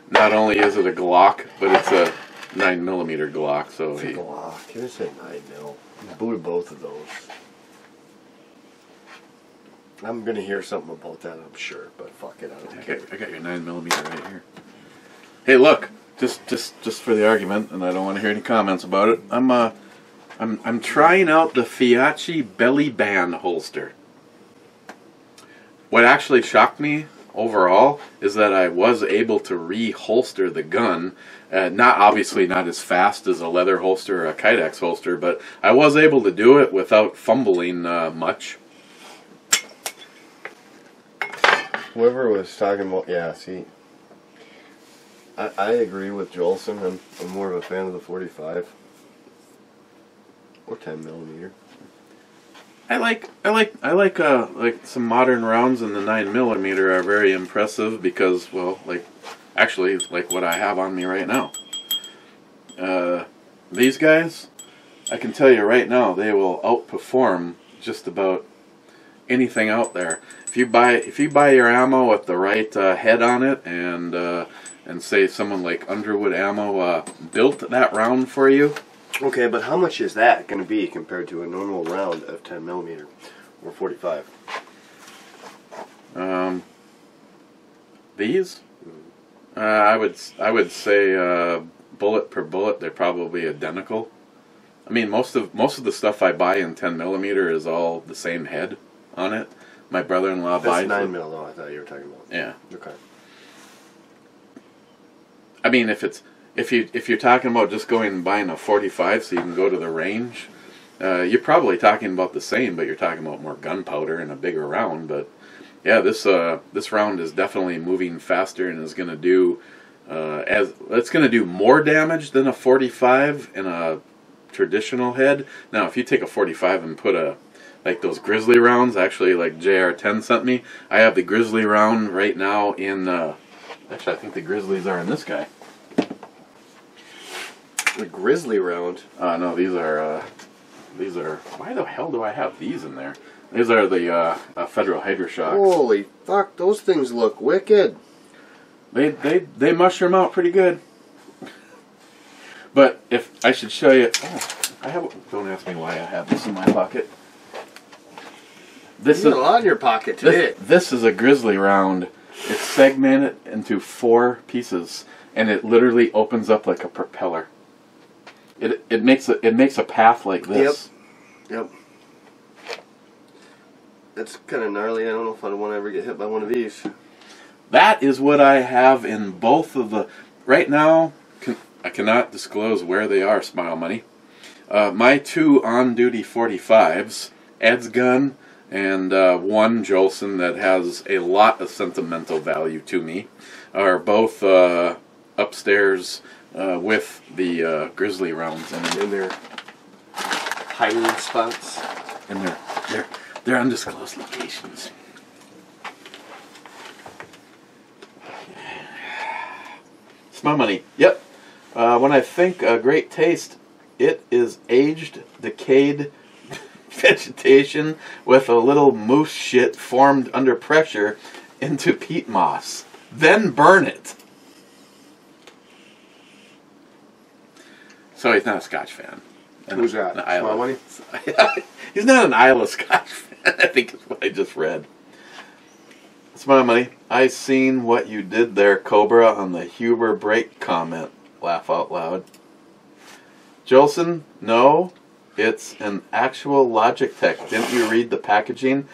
Not only is it a Glock, but it's a 9mm Glock. So it's a Glock. It is a 9mm. You booted both of those. I'm gonna hear something about that, I'm sure, but fuck it, I don't care. I got your 9mm right here. Hey, look, just for the argument, and I don't want to hear any comments about it. I'm trying out the Fiachi belly band holster. What actually shocked me overall is that I was able to reholster the gun. Obviously not as fast as a leather holster or a Kydex holster, but I was able to do it without fumbling much. Whoever was talking about, yeah, see, I agree with Jolson. I'm more of a fan of the 45 or 10 millimeter. I like some modern rounds, and the 9mm are very impressive because, well, actually like what I have on me right now. These guys, I can tell you right now, they will outperform just about anything out there. If you buy your ammo with the right head on it, and say someone like Underwood Ammo built that round for you. Okay, but how much is that going to be compared to a normal round of 10 millimeter or 45? These, I would say bullet per bullet, they're probably identical. I mean, most of the stuff I buy in 10 millimeter is all the same head on it. My brother-in-law buys. That's 9 mil, though. I thought you were talking about. Yeah. Okay. I mean, if you're talking about just going and buying a 45 so you can go to the range, you're probably talking about the same, but you're talking about more gunpowder and a bigger round. But yeah, this round is definitely moving faster and is going to do it's going to do more damage than a 45 in a traditional head. Now, if you take a 45 and put like those Grizzly rounds, actually, like JR10 sent me, I have the Grizzly round right now in. Actually, I think the Grizzlies are in this guy. The Grizzly round? No, these are. Why the hell do I have these in there? These are the Federal Hydroshocks. Holy fuck! Those things look wicked. They mushroom out pretty good. But if I should show you, don't ask me why I have this in my pocket. This is a lot in your pocket today. This is a Grizzly round. It's segmented into 4 pieces, and it literally opens up like a propeller. It makes a path like this. Yep. That's kind of gnarly. I don't know if I want to ever get hit by one of these. That is what I have in both of the. Right now, I cannot disclose where they are, Smile Money. My 2 on-duty 45s, Ed's gun, and one Jolson that has a lot of sentimental value to me, are both upstairs with the Grizzly rounds in their hiding spots. In their undisclosed locations. Smile Money. Yep. When I think great taste, it is aged, decayed vegetation with a little moose shit formed under pressure into peat moss. Then burn it. So he's not a Scotch fan. Who's that? Smile Money? He's not an Isle of Scotch fan, I think is what I just read. Smile Money. I seen what you did there, Cobra, on the Huber break comment. Laugh out loud. Jolson, no, it's an actual Logitech. Didn't you read the packaging?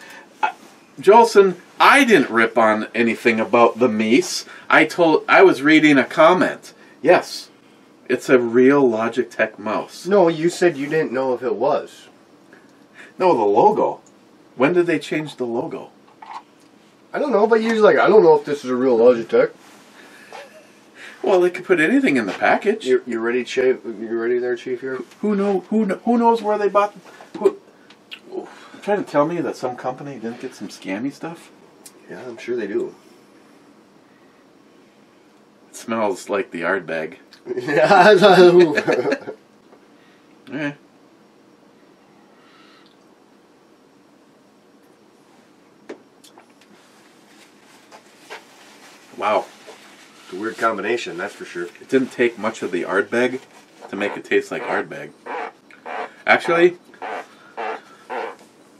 Jolson, I didn't rip on anything about the Mies. I was reading a comment. Yes, it's a real Logitech mouse. No, you said you didn't know if it was. No, the logo. When did they change the logo? I don't know, but you're like, I don't know if this is a real Logitech. Well, they could put anything in the package. You ready, Chief? You ready there, Chief? Here. Who knows where they bought? You're trying to tell me that some company didn't get some scammy stuff? Yeah, I'm sure they do. It smells like the Ardbeg. Yeah. Yeah. Wow. It's a weird combination, that's for sure. It didn't take much of the Ardbeg to make it taste like Ardbeg. Actually,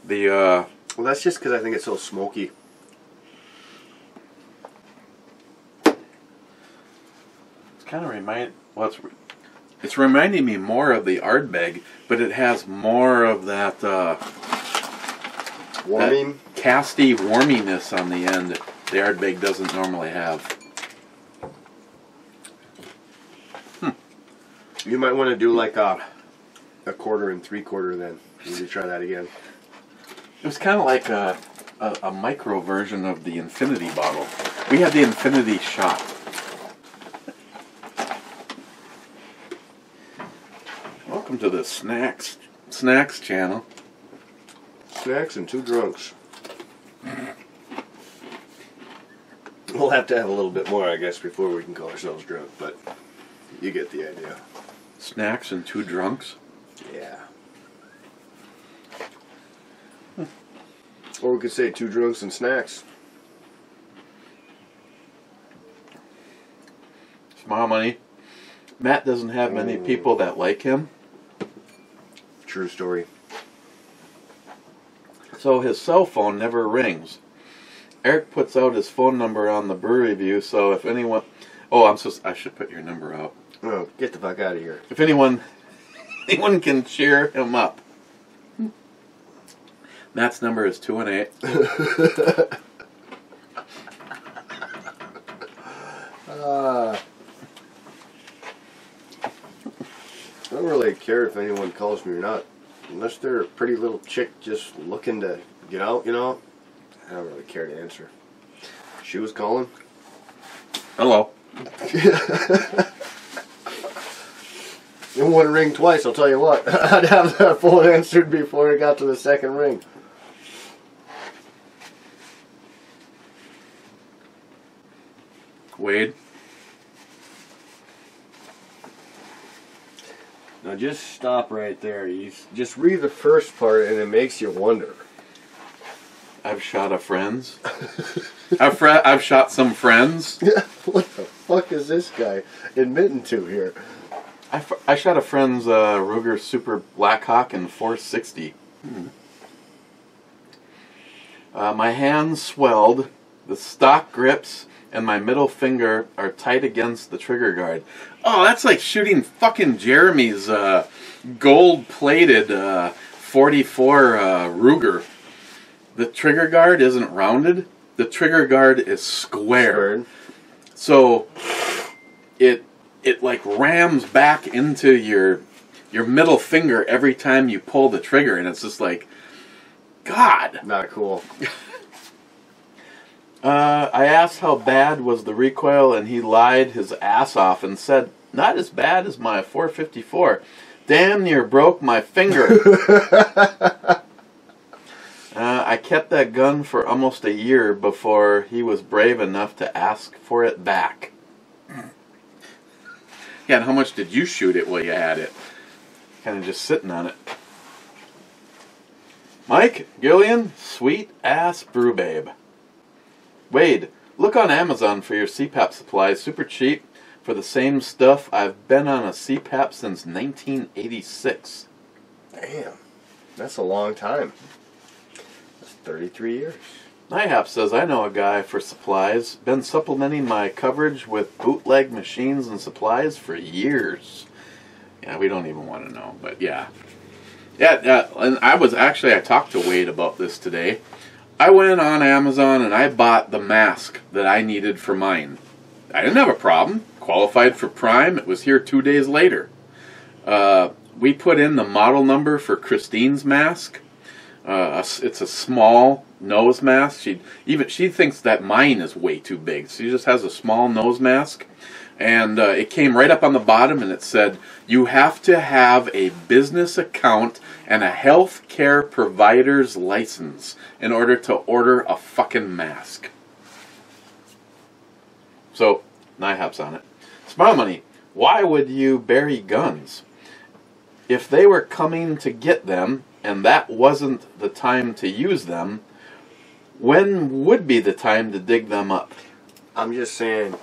well, that's just because I think it's so smoky. It's kind of it's reminding me more of the Ardbeg, but it has more of that warming, that casty warminess on the end. the Ardbeg doesn't normally have. You might want to do like a 1/4 and 3/4 then. Maybe try that again. It was kind of like a micro version of the Infinity bottle. We had the Infinity shot. Welcome to the Snacks channel. Snacks and 2 drunks. We'll have to have a little bit more, I guess, before we can call ourselves drunk, but you get the idea. Snacks and 2 drunks? Yeah. Or we could say 2 drunks and snacks. Smile money. Matt doesn't have many people that like him. True story. So his cell phone never rings. Eric puts out his phone number on the brew review, so if anyone... Oh, I should put your number out. Oh, get the fuck out of here. If anyone can cheer him up. Matt's number is 218. I don't really care if anyone calls me or not. Unless they're a pretty little chick just looking to get out, you know. I don't really care to answer. She was calling. Hello. It wouldn't ring twice, I'll tell you what. I'd have that phone answered before it got to the second ring. Wade. Now just stop right there. You just read the first part and it makes you wonder. I've shot a friend's. I've shot some friends. What the fuck is this guy admitting to here? I shot a friend's Ruger Super Blackhawk in 460. My hands swelled, the stock grips, and my middle finger are tight against the trigger guard. Oh, that's like shooting fucking Jeremy's gold-plated 44 Ruger. The trigger guard isn't rounded. The trigger guard is square. So it like rams back into your middle finger every time you pull the trigger, and it's just like, God. Not cool. I asked how bad was the recoil, and he lied his ass off and said, not as bad as my 454. Damn near broke my finger. I kept that gun for almost a year before he was brave enough to ask for it back. Yeah, and how much did you shoot it while you had it? Kind of just sitting on it. Mike Gillian, sweet ass brew babe. Wade, look on Amazon for your CPAP supplies. Super cheap for the same stuff. I've been on a CPAP since 1986. Damn. That's a long time. That's 33 years. NIHAP says, I know a guy for supplies. Been supplementing my coverage with bootleg machines and supplies for years. Yeah, we don't even want to know, but yeah. Yeah, and I talked to Wade about this today. I went on Amazon and I bought the mask that I needed for mine. I didn't have a problem. Qualified for Prime. It was here 2 days later. We put in the model number for Christine's mask. It's a small nose mask. She thinks that mine is way too big. She just has a small nose mask. And it came right up on the bottom and it said, you have to have a business account and a health care provider's license in order to order a fucking mask. So, NIHAP's on it. Smile Money, why would you bury guns? If they were coming to get them and that wasn't the time to use them, when would be the time to dig them up? I'm just saying,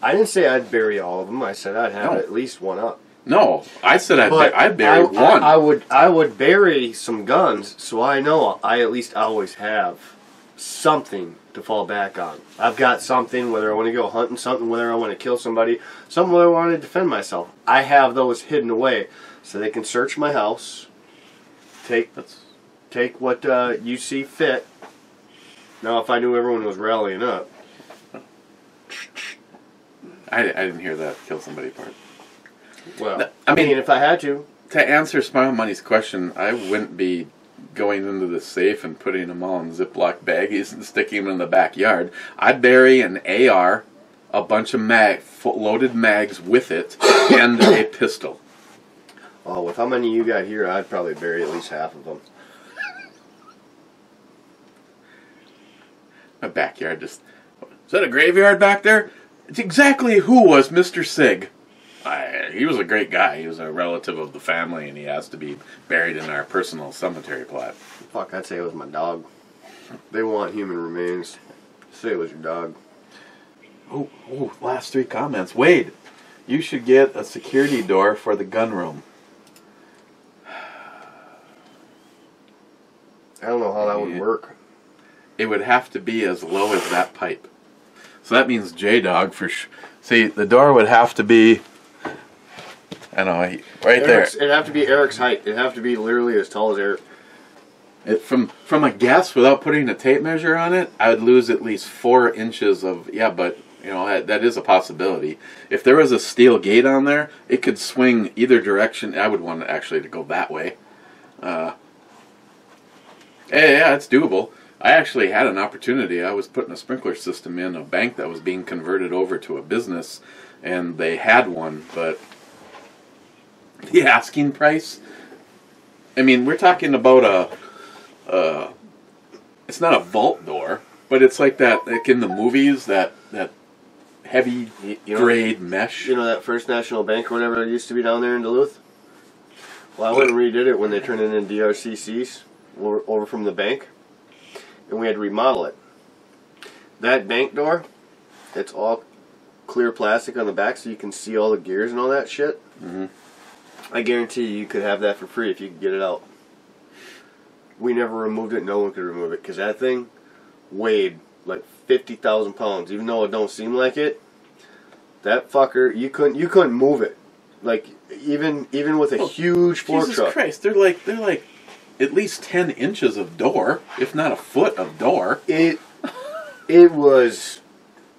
I didn't say I'd bury all of them. I said I'd have at least one up. No, I said I'd bury one. I would bury some guns, so I know I at least always have something to fall back on. I've got something, whether I want to go hunting, something, whether I want to kill somebody, something whether I want to defend myself. I have those hidden away, so they can search my house, take what you see fit, Now, if I knew everyone was rallying up. I didn't hear that kill somebody part. Well, I mean, if I had to. To answer Smile Money's question, I wouldn't be going into the safe and putting them all in Ziploc baggies and sticking them in the backyard. I'd bury an AR, a bunch of loaded mags with it, and a pistol. Oh, with how many you got here, I'd probably bury at least half of them. My backyard just... Is that a graveyard back there? It's exactly who was Mr. Sig. He was a great guy. He was a relative of the family, and he has to be buried in our personal cemetery plot. Fuck, I'd say it was my dog. They want human remains. Say it was your dog. Oh, last 3 comments. Wade, you should get a security door for the gun room. I don't know how that would work. It would have to be as low as that pipe. So that means J-Dog for sure. See, the door would have to be... I know, right there. It'd have to be Eric's height. It'd have to be literally as tall as Eric. From a guess, without putting a tape measure on it, I would lose at least 4 inches of... Yeah, but, you know, that is a possibility. If there was a steel gate on there, it could swing either direction. I would want it actually to go that way. Yeah, it's doable. I actually had an opportunity. I was putting a sprinkler system in a bank that was being converted over to a business, and they had one, but the asking price, I mean, we're talking about it's not a vault door, but it's like that, like in the movies, that heavy grade mesh. You know that First National Bank or whatever it used to be down there in Duluth? Well, I went and redid it when they turned it into DRCCs over from the bank, and we had to remodel it. That bank door, it's all clear plastic on the back so you can see all the gears and all that shit. Mm-hmm. I guarantee you could have that for free if you could get it out. We never removed it. No one could remove it because that thing weighed like 50,000 pounds. Even though it don't seem like it, that fucker, you couldn't move it. Like even with a huge fork truck. Jesus Christ, they're like at least 10 inches of door, if not a foot of door. It was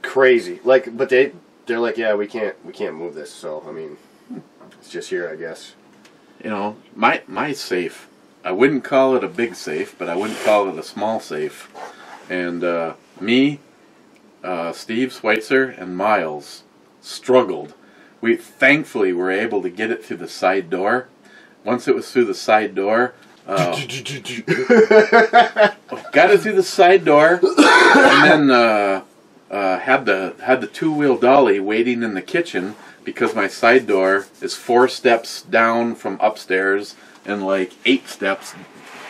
crazy. Like, but they're like, yeah, we can't move this. So I mean, it's just here, I guess. You know, my safe, I wouldn't call it a big safe, but I wouldn't call it a small safe. And me, Steve Schweitzer, and Miles struggled. We thankfully were able to get it through the side door. Once it was through the side door, got it through the side door, and then had the 2-wheel dolly waiting in the kitchen because my side door is 4 steps down from upstairs and like 8 steps,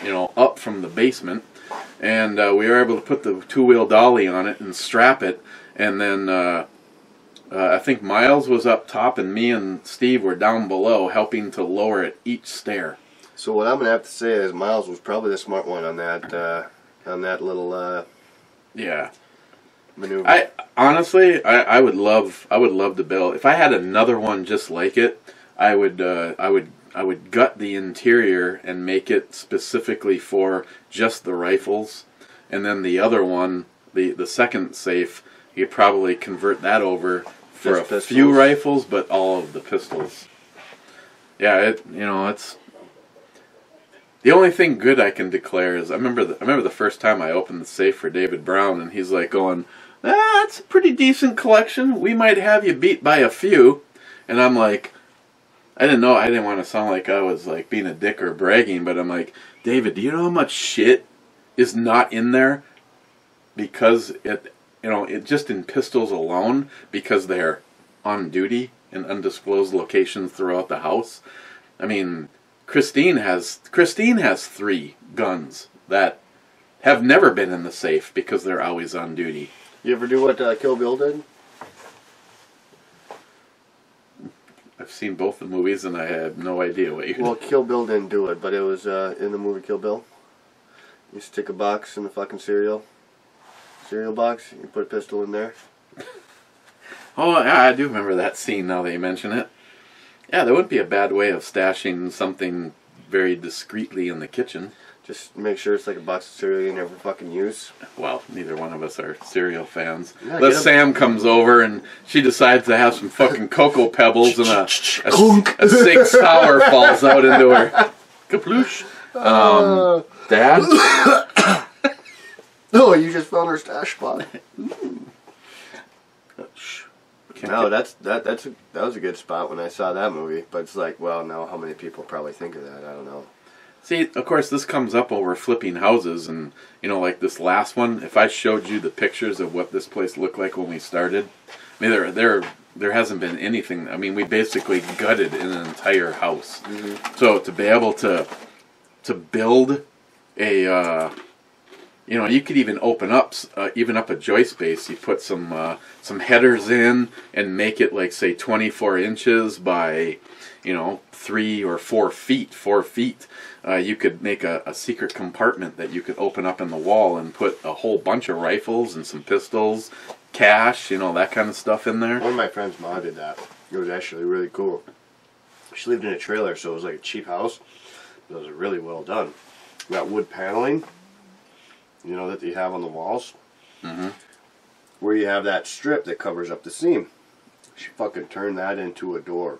you know, up from the basement. And we were able to put the 2-wheel dolly on it and strap it, and then I think Miles was up top and me and Steve were down below helping to lower it each stair. So what I'm gonna have to say is Miles was probably the smart one on that little yeah maneuver. I would love to build. If I had another one just like it, I would gut the interior and make it specifically for just the rifles, and then the other one, the second safe, you'd probably convert that over for just a pistols. Few rifles, but all of the pistols. Yeah, it's the only thing good I can declare is I remember the first time I opened the safe for David Brown, and he's like going, "That's a pretty decent collection. We might have you beat by a few," and I'm like, I didn't want to sound like I was like being a dick or bragging, but I'm like, David, do you know how much shit is not in there because it just in pistols alone, because they're on duty in undisclosed locations throughout the house. I mean, Christine has 3 guns that have never been in the safe because they're always on duty. You ever do what Kill Bill did? I've seen both the movies and I have no idea what you're... Well, Kill Bill didn't do it, but it was in the movie Kill Bill. You stick a box in the fucking cereal box, you put a pistol in there. Oh, yeah, I do remember that scene now that you mention it. Yeah, there wouldn't be a bad way of stashing something very discreetly in the kitchen. Just make sure it's like a box of cereal you never fucking use. Well, neither one of us are cereal fans. Yeah, Unless Sam comes over and she decides to have some fucking Cocoa Pebbles and a 6 Hour falls out into her. Kaploosh. Dad? No, you just found her stash spot. No, that was a good spot when I saw that movie. But it's like, well, now how many people probably think of that? I don't know. See, of course, this comes up while we're flipping houses, and like this last one. If I showed you the pictures of what this place looked like when we started, I mean, there hasn't been anything. I mean, we basically gutted an entire house. Mm-hmm. So to be able to build a, you could even open up a joist base. You put some headers in and make it like say 24 inches by 3 or 4 feet. 4 feet. You could make a secret compartment that you could open up in the wall and put a whole bunch of rifles and some pistols, cash, that kind of stuff in there. One of my friends' mom did that. It was actually really cool. She lived in a trailer, so it was like a cheap house. But it was really well done. Got wood paneling, that you have on the walls. Mm-hmm. Where you have that strip that covers up the seam. She fucking turned that into a door.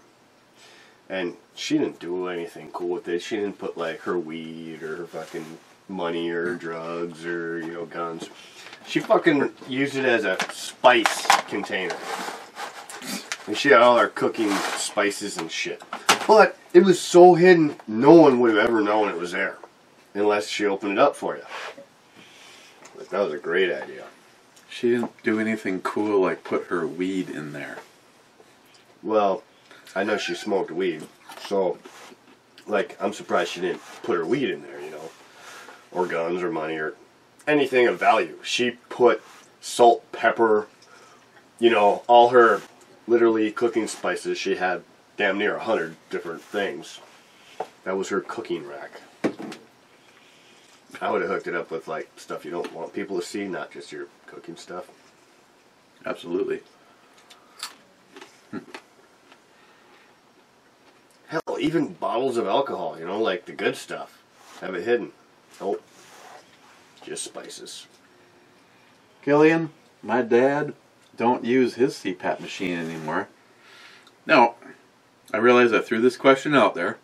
And she didn't do anything cool with it. She didn't put like her weed or her fucking money or drugs or guns. She fucking used it as a spice container. And she had all her cooking spices and shit. But it was so hidden, no one would have ever known it was there. Unless she opened it up for you. But that was a great idea. She didn't do anything cool like put her weed in there. Well, I know she smoked weed, so, I'm surprised she didn't put her weed in there, or guns, or money, or anything of value. She put salt, pepper, all her, literally, cooking spices. She had damn near 100 different things. That was her cooking rack. I would have hooked it up with, stuff you don't want people to see, not just your cooking stuff. Absolutely. Hell, even bottles of alcohol, like the good stuff. Have it hidden. Nope. Just spices. Killian, my dad don't use his CPAP machine anymore. Now, I realize I threw this question out there.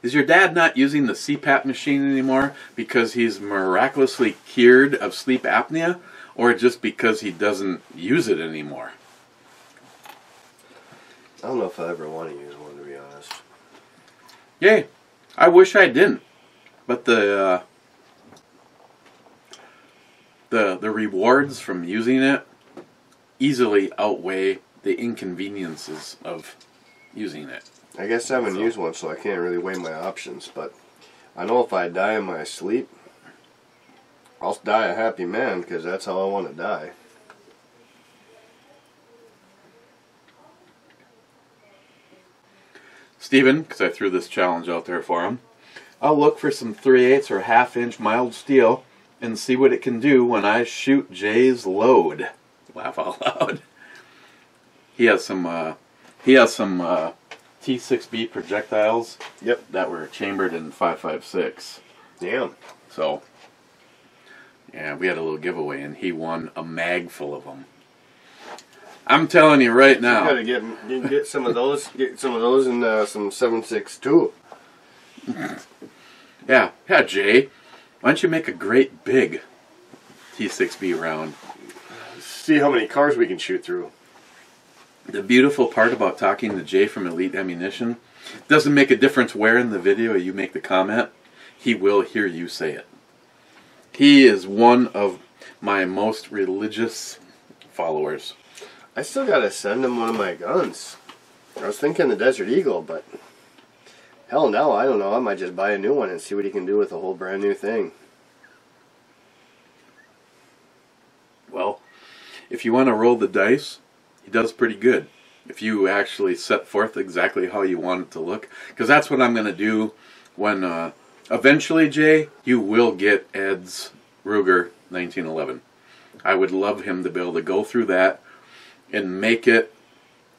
Is your dad not using the CPAP machine anymore because he's miraculously cured of sleep apnea, or just because he doesn't use it anymore? I don't know if I ever want to use one, to be honest. Yay. I wish I didn't. But the rewards from using it easily outweigh the inconveniences of using it. I guess I haven't used one, so I can't really weigh my options, but I know if I die in my sleep, I'll die a happy man, because that's how I want to die. Stephen, because I threw this challenge out there for him, I'll look for some 3/8 or 1/2 inch mild steel and see what it can do when I shoot Jay's load. Laugh out loud. He has some T6B projectiles. Yep. That were chambered in 5.56. Damn. So, yeah, we had a little giveaway and he won a mag full of them. I'm telling you right now. You gotta get some of those. Get some of those in some 7.62. Yeah, Jay. Why don't you make a great big T6B round? See how many cars we can shoot through. The beautiful part about talking to Jay from Elite Ammunition, doesn't make a difference where in the video you make the comment. He will hear you say it. He is one of my most religious followers. I still gotta send him one of my guns. I was thinking the Desert Eagle, but hell no, I don't know. I might just buy a new one and see what he can do with a whole brand new thing. Well, if you want to roll the dice, he does pretty good. If you actually set forth exactly how you want it to look. Because that's what I'm going to do when eventually, Jay, you will get Ed's Ruger 1911. I would love him to be able to go through that and make it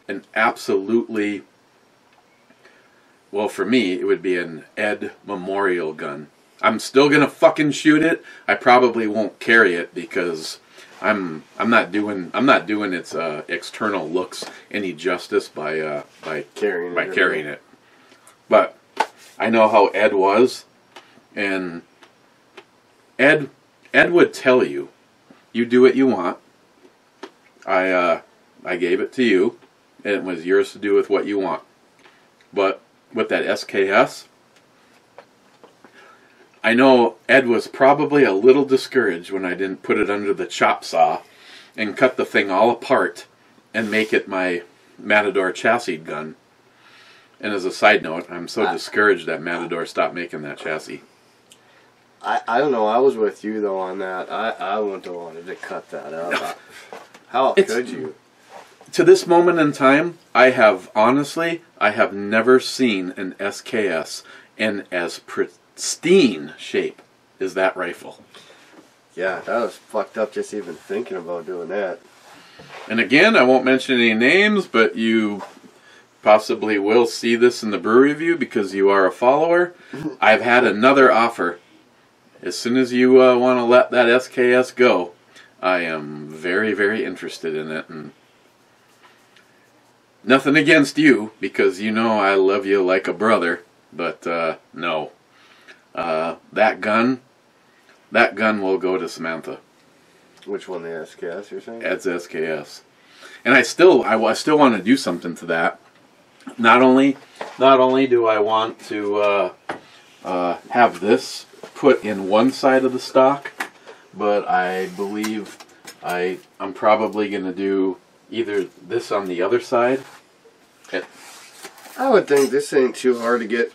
an absolutely, well, for me, it would be an Ed memorial gun. I'm still gonna fucking shoot it. I probably won't carry it because I'm not doing its external looks any justice by carrying it. But I know how Ed was, and Ed would tell you, you do what you want. I gave it to you, and it was yours to do with what you want. But with that SKS, I know Ed was probably a little discouraged when I didn't put it under the chop saw and cut the thing all apart and make it my Matador chassis gun. And as a side note, I'm so discouraged that Matador stopped making that chassis. I don't know. I was with you though on that. I wouldn't have wanted to cut that up. How could you? To this moment in time, I have never seen an SKS in as pristine shape as that rifle. Yeah, that was fucked up just even thinking about doing that. And again, I won't mention any names, but you possibly will see this in the brew review because you are a follower. I've had another offer. As soon as you want to let that SKS go, I am very, very interested in it. And nothing against you, because you know I love you like a brother. But no, that gun will go to Samantha. Which one, the SKS you're saying? Ed's SKS. And I still want to do something to that. Not only do I want to have this put in one side of the stock, but I believe I'm probably going to do either this on the other side. I would think this ain't too hard to get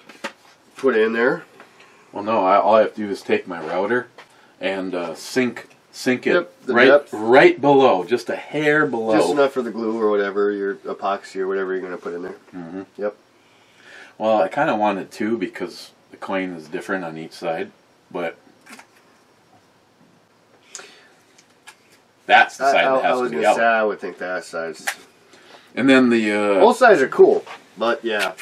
put in there. Well, no, all I have to do is take my router and sink it depth. right below, just a hair below. Just enough for the glue or whatever, your epoxy or whatever you're going to put in there. Mm-hmm. Yep. Well, I kind of wanted to because the coin is different on each side, but that's the side that has to be out. I would think that side's... And then both sides are cool, but yeah,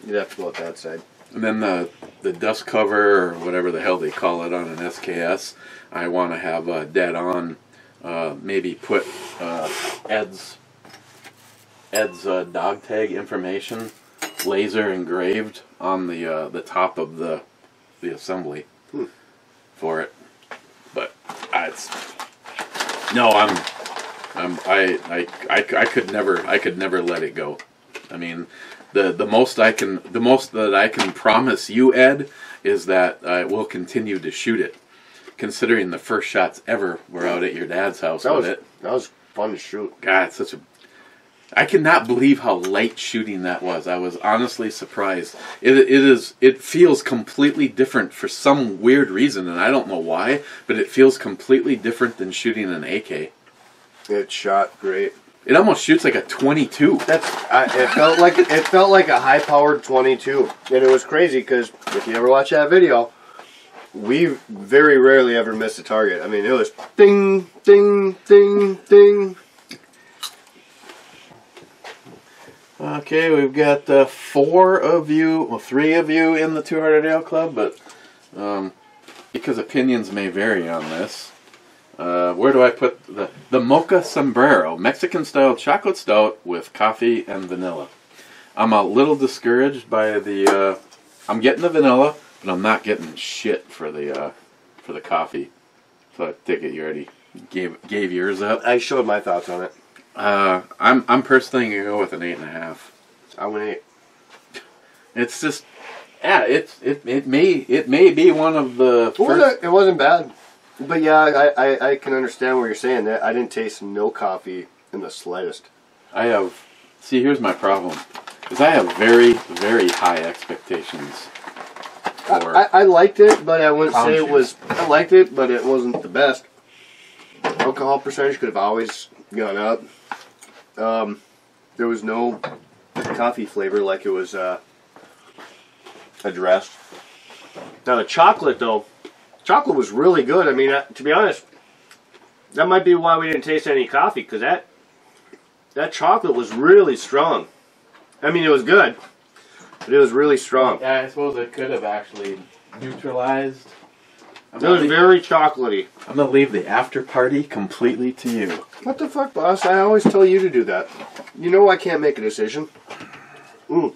you'd have to go with that side. And then the dust cover, or whatever the hell they call it on an SKS, I want to have dead on. Maybe put Ed's dog tag information laser engraved on the top of the assembly for it. But I could never let it go. I mean, the most that I can promise you, Ed, is that I will continue to shoot it. Considering the first shots ever were out at your dad's house with it. That was fun to shoot. God, I cannot believe how light shooting that was. I was honestly surprised. It feels completely different for some weird reason, and I don't know why, but it feels completely different than shooting an AK. It shot great. It almost shoots like a 22. It felt like a high-powered 22, and it was crazy because if you ever watch that video, we very rarely ever missed a target. I mean, it was ding, ding, ding, ding. Okay, we've got 3 of you in the Two Hearted Ale Club, but because opinions may vary on this, where do I put the Mocha Sombrero, Mexican-style chocolate stout with coffee and vanilla? I'm a little discouraged by I'm getting the vanilla, but I'm not getting shit for the coffee. So I take it you already gave yours up. I showed my thoughts on it. I'm personally gonna go with an 8.5. I'm an 8. It's just, yeah, it may be one of the. It wasn't bad, but yeah, I can understand what you're saying. That I didn't taste no coffee in the slightest. See, here's my problem, is I have very, very high expectations. I liked it, but I wouldn't say it was. I liked it, but it wasn't the best. Alcohol percentage could have always gone up. There was no coffee flavor like it was addressed. Now the chocolate, though, chocolate was really good. I mean, to be honest, that might be why we didn't taste any coffee, because that chocolate was really strong. I mean, it was good, but it was really strong. Yeah, I suppose it could have actually neutralized. It was very chocolatey. I'm going to leave the after party completely to you. What the fuck, boss? I always tell you to do that. You know I can't make a decision. All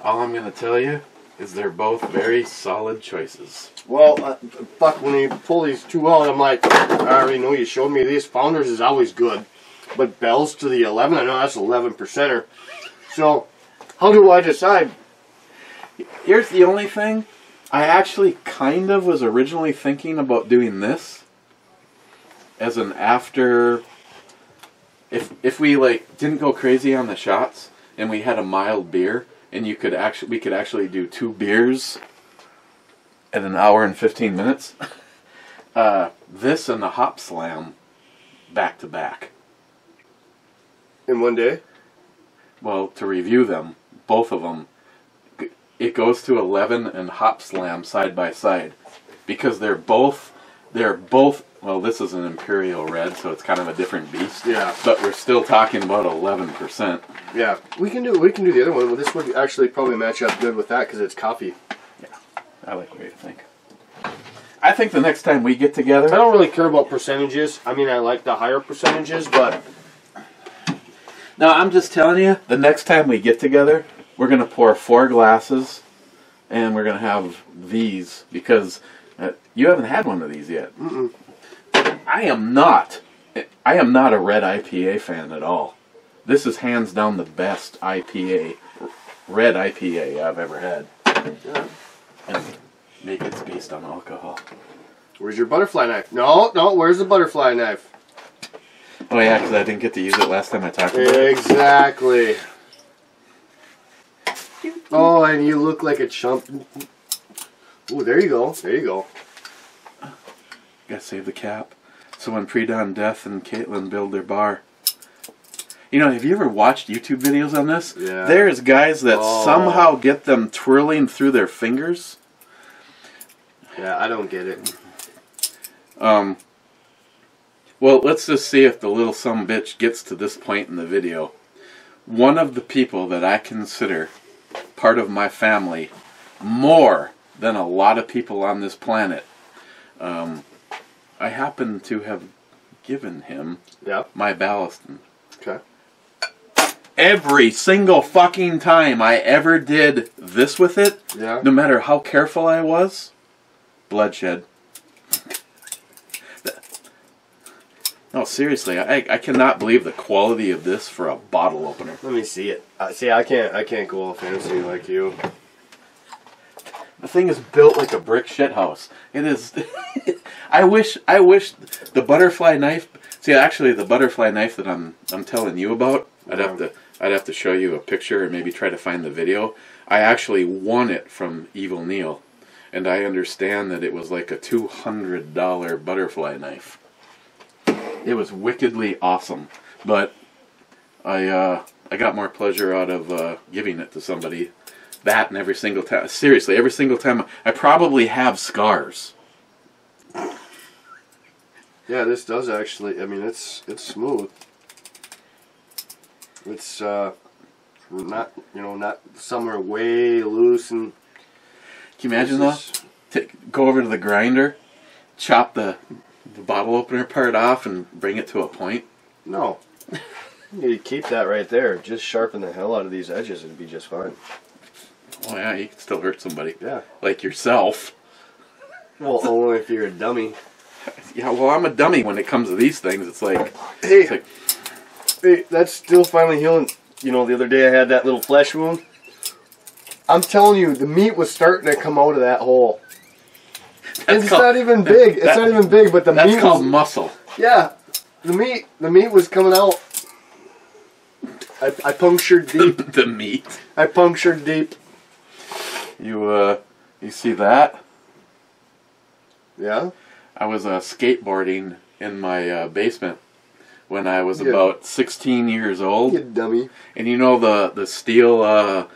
I'm going to tell you is they're both very solid choices. Well, fuck, when you pull these two out, I'm like, I already know you showed me these. Founders is always good. But Bell's to the 11, I know that's 11%er. So, how do I decide? Here's the only thing. I actually kind of was originally thinking about doing this as an after... If we like didn't go crazy on the shots and we had a mild beer and we could actually do 2 beers at an hour and 15 minutes. This and the Hop Slam back to back. In one day? Well, to review them, both of them, it goes to 11 and Hop Slam side by side because they're both. Well, this is an Imperial Red, so it's kind of a different beast. Yeah. But we're still talking about 11%. Yeah, we can do the other one. Well, this would actually probably match up good with that because it's coffee. Yeah, I like the way you think. I think the next time we get together, I don't really care about percentages. I mean, I like the higher percentages, but no, I'm just telling you, the next time we get together, we're going to pour 4 glasses, and we're going to have these because you haven't had one of these yet. Mm-mm. I am not a red IPA fan at all. This is hands down the best red IPA I've ever had. Yeah. And maybe it's based on alcohol. Where's your butterfly knife? No, where's the butterfly knife? Oh yeah, because I didn't get to use it last time I talked about it. Exactly. Oh, and you look like a chump. Oh, there you go. There you go. Gotta save the cap. So when Pre-Dawn Death and Caitlin build their bar. You know, have you ever watched YouTube videos on this? Yeah. There's guys that somehow get them twirling through their fingers. Yeah, I don't get it. Well, let's just see if the little sumbitch gets to this point in the video. One of the people that I consider part of my family more than a lot of people on this planet, I happen to have given him my Ballaston. Okay. Every single fucking time I ever did this with it, no matter how careful I was, bloodshed. No, seriously, I cannot believe the quality of this for a bottle opener. Let me see it. See, I can't go all fancy like you. The thing is built like a brick shithouse. It is. I wish the butterfly knife. See, actually, the butterfly knife that I'm telling you about, I'd have to show you a picture and maybe try to find the video. I actually won it from Evil Neil, and I understand that it was like a $200 butterfly knife. It was wickedly awesome, but I got more pleasure out of giving it to somebody. That and every single time, seriously, every single time, I probably have scars. Yeah, this does actually. I mean, it's smooth. It's not not somewhere way loose and. Can you imagine though? Go over to the grinder, chop the bottle opener part off, and bring it to a point. No, you need to keep that right there. Just sharpen the hell out of these edges, and it'd be just fine. Oh yeah, you can still hurt somebody. Yeah. Like yourself. Well, only if you're a dummy. Yeah, well, I'm a dummy when it comes to these things. It's like... Hey, that's still finally healing. You know, the other day I had that little flesh wound. I'm telling you, the meat was starting to come out of that hole. It's not even big. It's not even big, but the meat was... That's called muscle. Yeah. The meat was coming out. I punctured deep. The meat. I punctured deep. You see that? Yeah? I was skateboarding in my basement when I was about 16 years old. You dummy. And you know the steel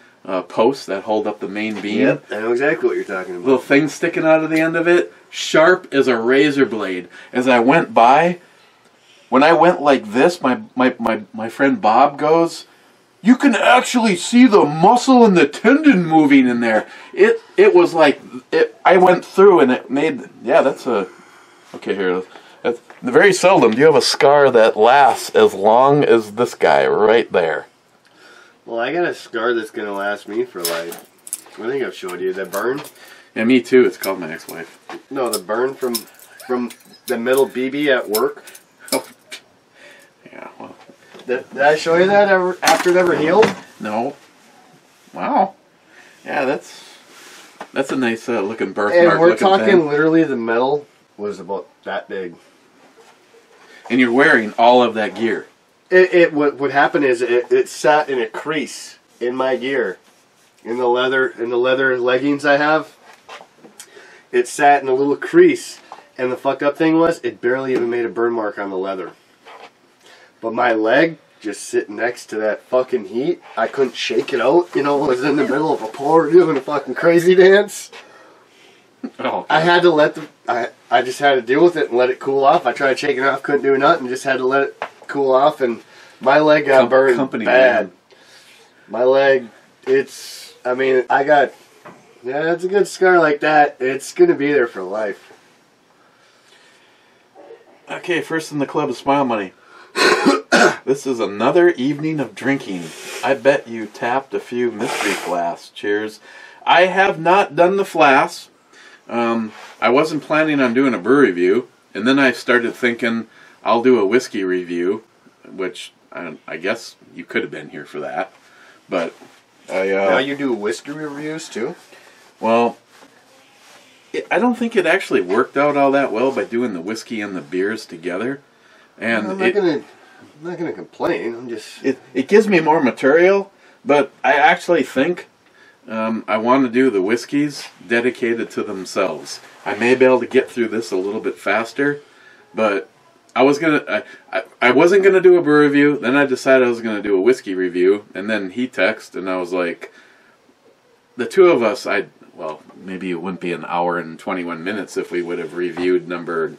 posts that hold up the main beam? Yep, I know exactly what you're talking about. Little thing sticking out of the end of it, sharp as a razor blade. As I went by, when I went like this, my friend Bob goes, you can actually see the muscle and the tendon moving in there. It was like, I went through and it made, yeah, that's a, okay, here, that's, very seldom do you have a scar that lasts as long as this guy right there. Well, I got a scar that's going to last me for life. I think I've showed you. The burn? Yeah, me too. It's called my ex-wife. No, the burn from the middle BB at work. Oh. Yeah, well. Did I show you that after it ever healed? No. Wow. Yeah, that's a nice looking birthmark. And we're talking literally the metal was about that big. And you're wearing all of that gear. What would happen is it sat in a crease in my gear, in the leather leggings I have. It sat in a little crease, and the fucked up thing was it barely even made a burn mark on the leather. But my leg just sitting next to that fucking heat, I couldn't shake it out. You know, I was in the middle of a pour doing a fucking crazy dance. Oh, I had to I just had to deal with it and let it cool off. I tried shaking it off, couldn't do nothing, just had to let it cool off, and my leg got burned bad. Man. My leg, I mean, it's a good scar like that. It's going to be there for life. Okay, first in the club is Smile Money. This is another evening of drinking. I bet you tapped a few mystery flasks. Cheers. I have not done the flasks. I wasn't planning on doing a brew review, and then I started thinking I'll do a whiskey review, which I guess you could have been here for that. But now you do whiskey reviews too? Well, I don't think it actually worked out all that well by doing the whiskey and the beers together. And I'm not gonna complain. I'm just it gives me more material, but I actually think I want to do the whiskeys dedicated to themselves. I may be able to get through this a little bit faster, but I wasn't gonna do a brew review. Then I decided I was gonna do a whiskey review, and then he texted, and I was like, the two of us, well, maybe it wouldn't be an hour and 21 minutes if we would have reviewed number,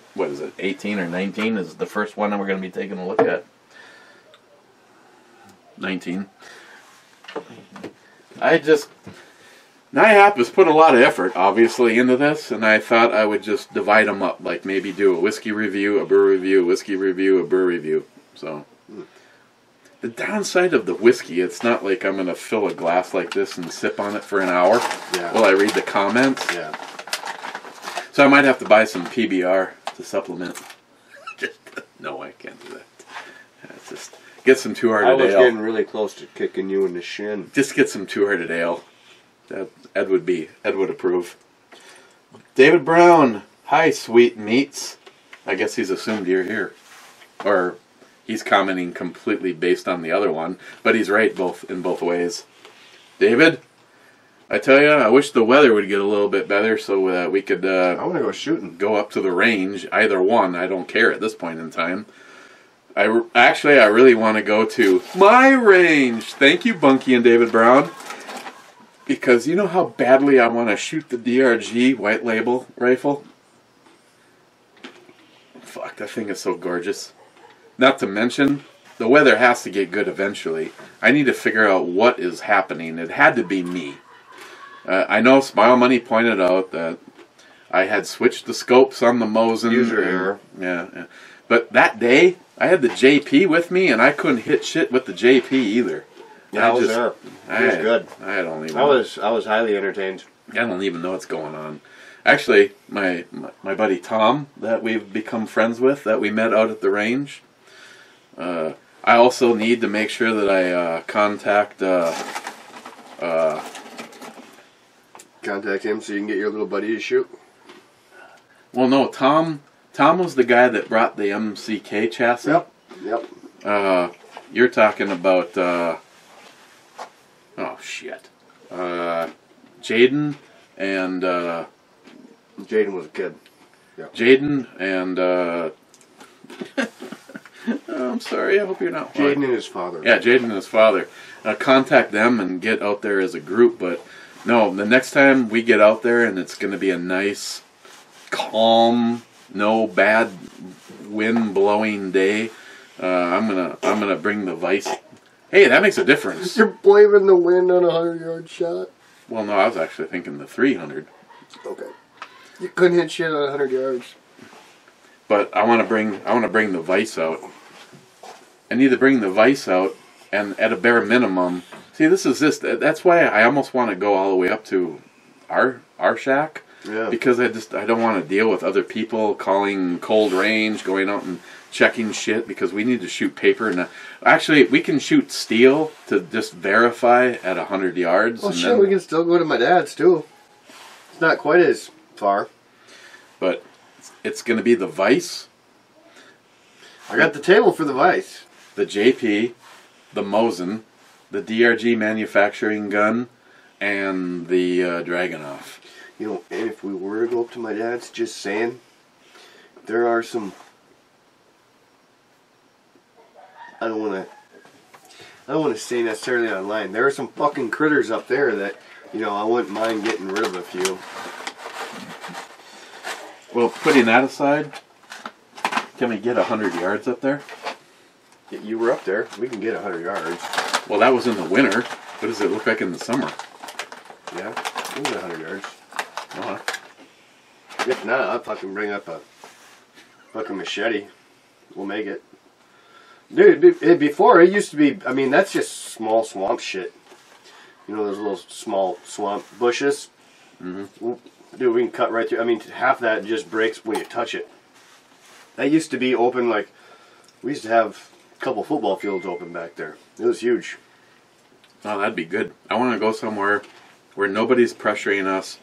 18 or 19 is the first one that we're going to be taking a look at. 19. NIHAP has put a lot of effort, obviously, into this, and I thought I would just divide them up, like maybe do a whiskey review, a brew review, a whiskey review, a brew review. So, the downside of the whiskey, it's not like I'm going to fill a glass like this and sip on it for an hour while I read the comments. Yeah. So I might have to buy some PBR to supplement. No, I can't do that. Just get some 2 Hearted Ale. I was getting really close to kicking you in the shin. Just get some 2 Hearted Ale. Ed would approve. David Brown. Hi, sweet meats. I guess he's assumed you're here. Or he's commenting completely based on the other one, but he's right in both ways. David, I tell you, I wish the weather would get a little bit better so that we could I want to go shooting. Go up to the range. Either one, I don't care at this point in time. I really want to go to my range. Thank you, Bunky and David Brown. Because you know how badly I want to shoot the DRG white label rifle? Fuck, that thing is so gorgeous. Not to mention, the weather has to get good eventually. I need to figure out what is happening. It had to be me. I know Smile Money pointed out that I had switched the scopes on the Mosin. User error. Yeah. But that day, I had the JP with me, and I couldn't hit shit with the JP either. Yeah, I was there. It was good. I was highly entertained. I don't even know what's going on. Actually, my buddy Tom, that we've become friends with, that we met out at the range, I also need to make sure that I contact him so you can get your little buddy to shoot. Well, no, Tom was the guy that brought the MCK chassis. Yep. You're talking about oh shit, Jaden and Jaden was a kid. Yep. Jaden and I'm sorry, I hope you're not. Jaden and his father. Yeah, Jaden and his father. Contact them and get out there as a group. But no, the next time we get out there and it's going to be a nice, calm, no bad wind blowing day, I'm gonna bring the Vice Hey, that makes a difference. You're blaming the wind on a 100-yard shot. Well, no, I was actually thinking the 300. Okay. You couldn't hit shit on 100 yards. But I want to bring the vice out. I need to bring the vice out, and at a bare minimum, see, that's why I almost want to go all the way up to our shack. Yeah. Because I don't want to deal with other people calling cold range, going out and checking shit, because we need to shoot paper. And actually, we can shoot steel to just verify at 100 yards. Well, shit, we can still go to my dad's, too. It's not quite as far. But it's going to be the vice. I got the table for the vice. The JP, the Mosin, the DRG manufacturing gun, and the Dragunov. You know, and if we were to go up to my dad's, just saying, there are some... I don't want to say necessarily online. There are some fucking critters up there that, you know, I wouldn't mind getting rid of a few. Well, putting that aside, can we get 100 yards up there? You were up there. We can get 100 yards. Well, that was in the winter. What does it look like in the summer? Yeah, we can get 100 yards. Uh-huh. If not, I'll fucking bring up a fucking machete. We'll make it. Dude, before it used to be, I mean, that's just small swamp shit. You know those little small swamp bushes? Mm-hmm. Dude, we can cut right through. I mean, half that just breaks when you touch it. That used to be open, like, we used to have a couple football fields open back there. It was huge. Oh, that'd be good. I want to go somewhere where nobody's pressuring us.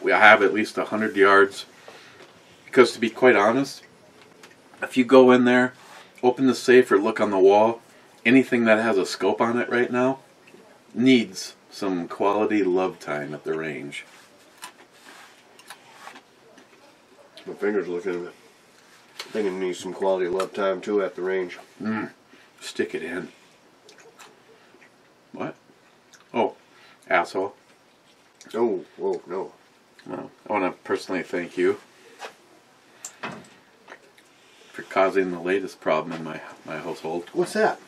We have at least 100 yards. Because to be quite honest, if you go in there, open the safe or look on the wall, anything that has a scope on it right now needs some quality love time at the range. My finger's looking. I think it needs some quality love time too at the range. Stick it in. What? Oh, asshole. Oh, whoa, no. Well, I want to personally thank you for causing the latest problem in my household. What's that?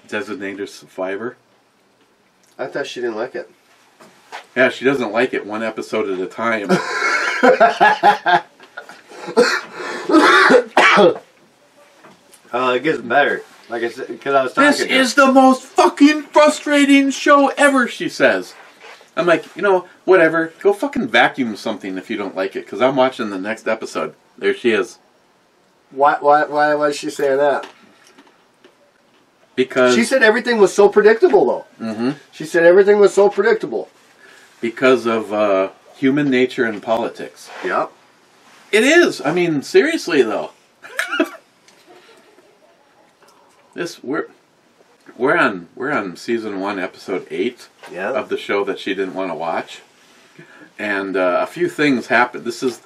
Designated survivor. I thought she didn't like it. Yeah, she doesn't like it one episode at a time. It gets better. Like I said, because I was talking This is the most fucking frustrating show ever, she says. I'm like, whatever. Go fucking vacuum something if you don't like it, because I'm watching the next episode. There she is. Why was she saying that? Because she said everything was so predictable, though. Mm-hmm. She said everything was so predictable. Because of human nature and politics. Yep. It is. I mean, seriously, though. We're on season 1, episode 8 of the show that she didn't want to watch, and a few things happened. This is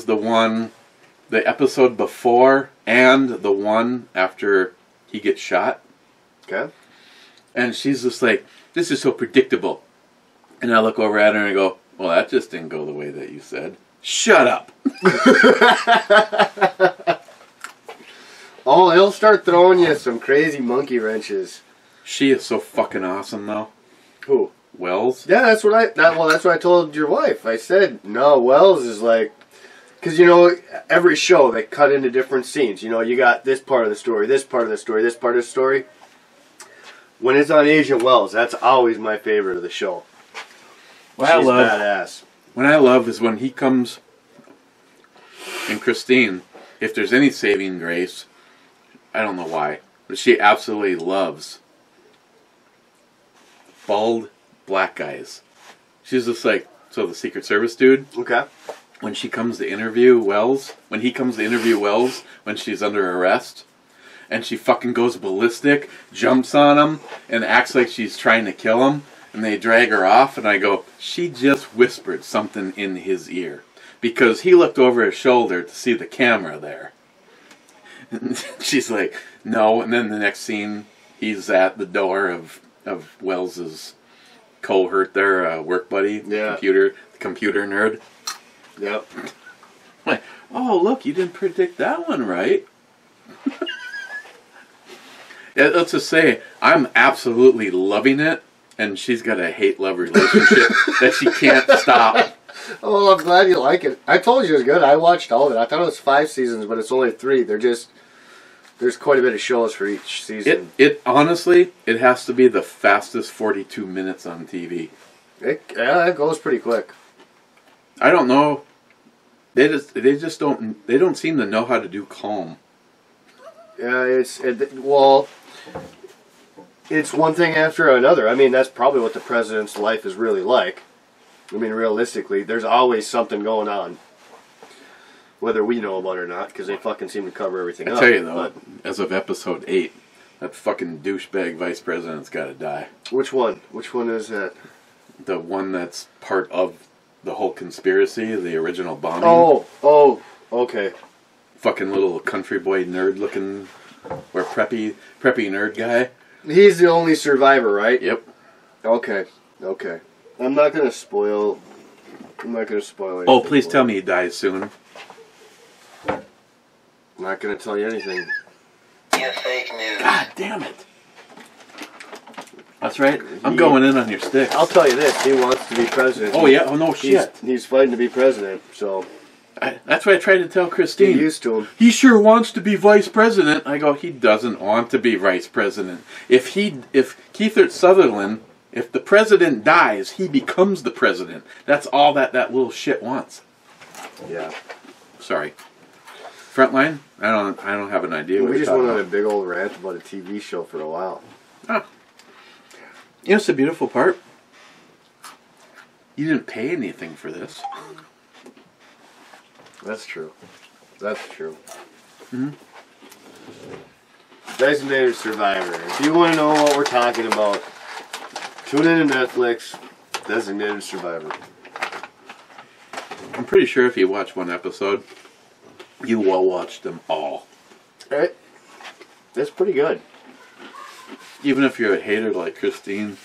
the episode before and the one after he gets shot. Okay. And she's just like, this is so predictable. And I look over at her and I go, well, that just didn't go the way that you said. Shut up. Oh, he'll start throwing you some crazy monkey wrenches. She is so fucking awesome, though. Who? Wells? Yeah, that's what I told your wife. I said, no, Wells is like, because, every show they cut into different scenes. You got this part of the story, this part of the story, this part of the story. When it's on Agent Wells, that's always my favorite of the show. What She's badass. What I love is when he comes, and Christine, if there's any saving grace, I don't know why, but she absolutely loves bald black guys. She's just like, so the Secret Service dude. Okay. When he comes to interview Wells, when she's under arrest, and she fucking goes ballistic, jumps on him, and acts like she's trying to kill him, and they drag her off, and I go, she just whispered something in his ear. Because he looked over his shoulder to see the camera there. And she's like, no, and then the next scene, he's at the door of Wells's cohort there, work buddy, the computer nerd. Yep. Like, oh, look, you didn't predict that one right. let's just say I'm absolutely loving it, and she's got a hate-love relationship that she can't stop. Oh, I'm glad you like it. I told you it was good. I watched all of it. I thought it was 5 seasons, but it's only 3. There's quite a bit of shows for each season. It honestly, it has to be the fastest 42 minutes on TV. It goes pretty quick. I don't know. They don't seem to know how to do calm. Yeah, it's one thing after another. I mean, that's probably what the president's life is really like. I mean, realistically, there's always something going on, whether we know about it or not, because they fucking seem to cover everything up. I tell you though, as of episode 8, that fucking douchebag vice president's got to die. Which one? Which one is that? The one that's part of the whole conspiracy, the original bombing. Oh, okay. Fucking little country boy nerd looking, or preppy nerd guy. He's the only survivor, right? Yep. Okay. I'm not gonna spoil anything. Oh, please tell me he dies soon. I'm not gonna tell you anything. You fake news. God damn it. That's right. I'm going in on your stick. I'll tell you this: he wants to be president. Oh yeah. Oh no shit. He's fighting to be president. So that's what I tried to tell Christine. get used to him. He sure wants to be vice president. I go, he doesn't want to be vice president. If Keith Sutherland, if the president dies, he becomes the president. That's all that little shit wants. Yeah. Sorry. Frontline? I don't have an idea. We just went on a big old rant about a TV show for a while. Ah. You know, it's the beautiful part. You didn't pay anything for this. That's true. Mm-hmm. Designated Survivor. If you want to know what we're talking about, tune in to Netflix. Designated Survivor. I'm pretty sure if you watch one episode, you will watch them all. It's pretty good. Even if you're a hater like Christine.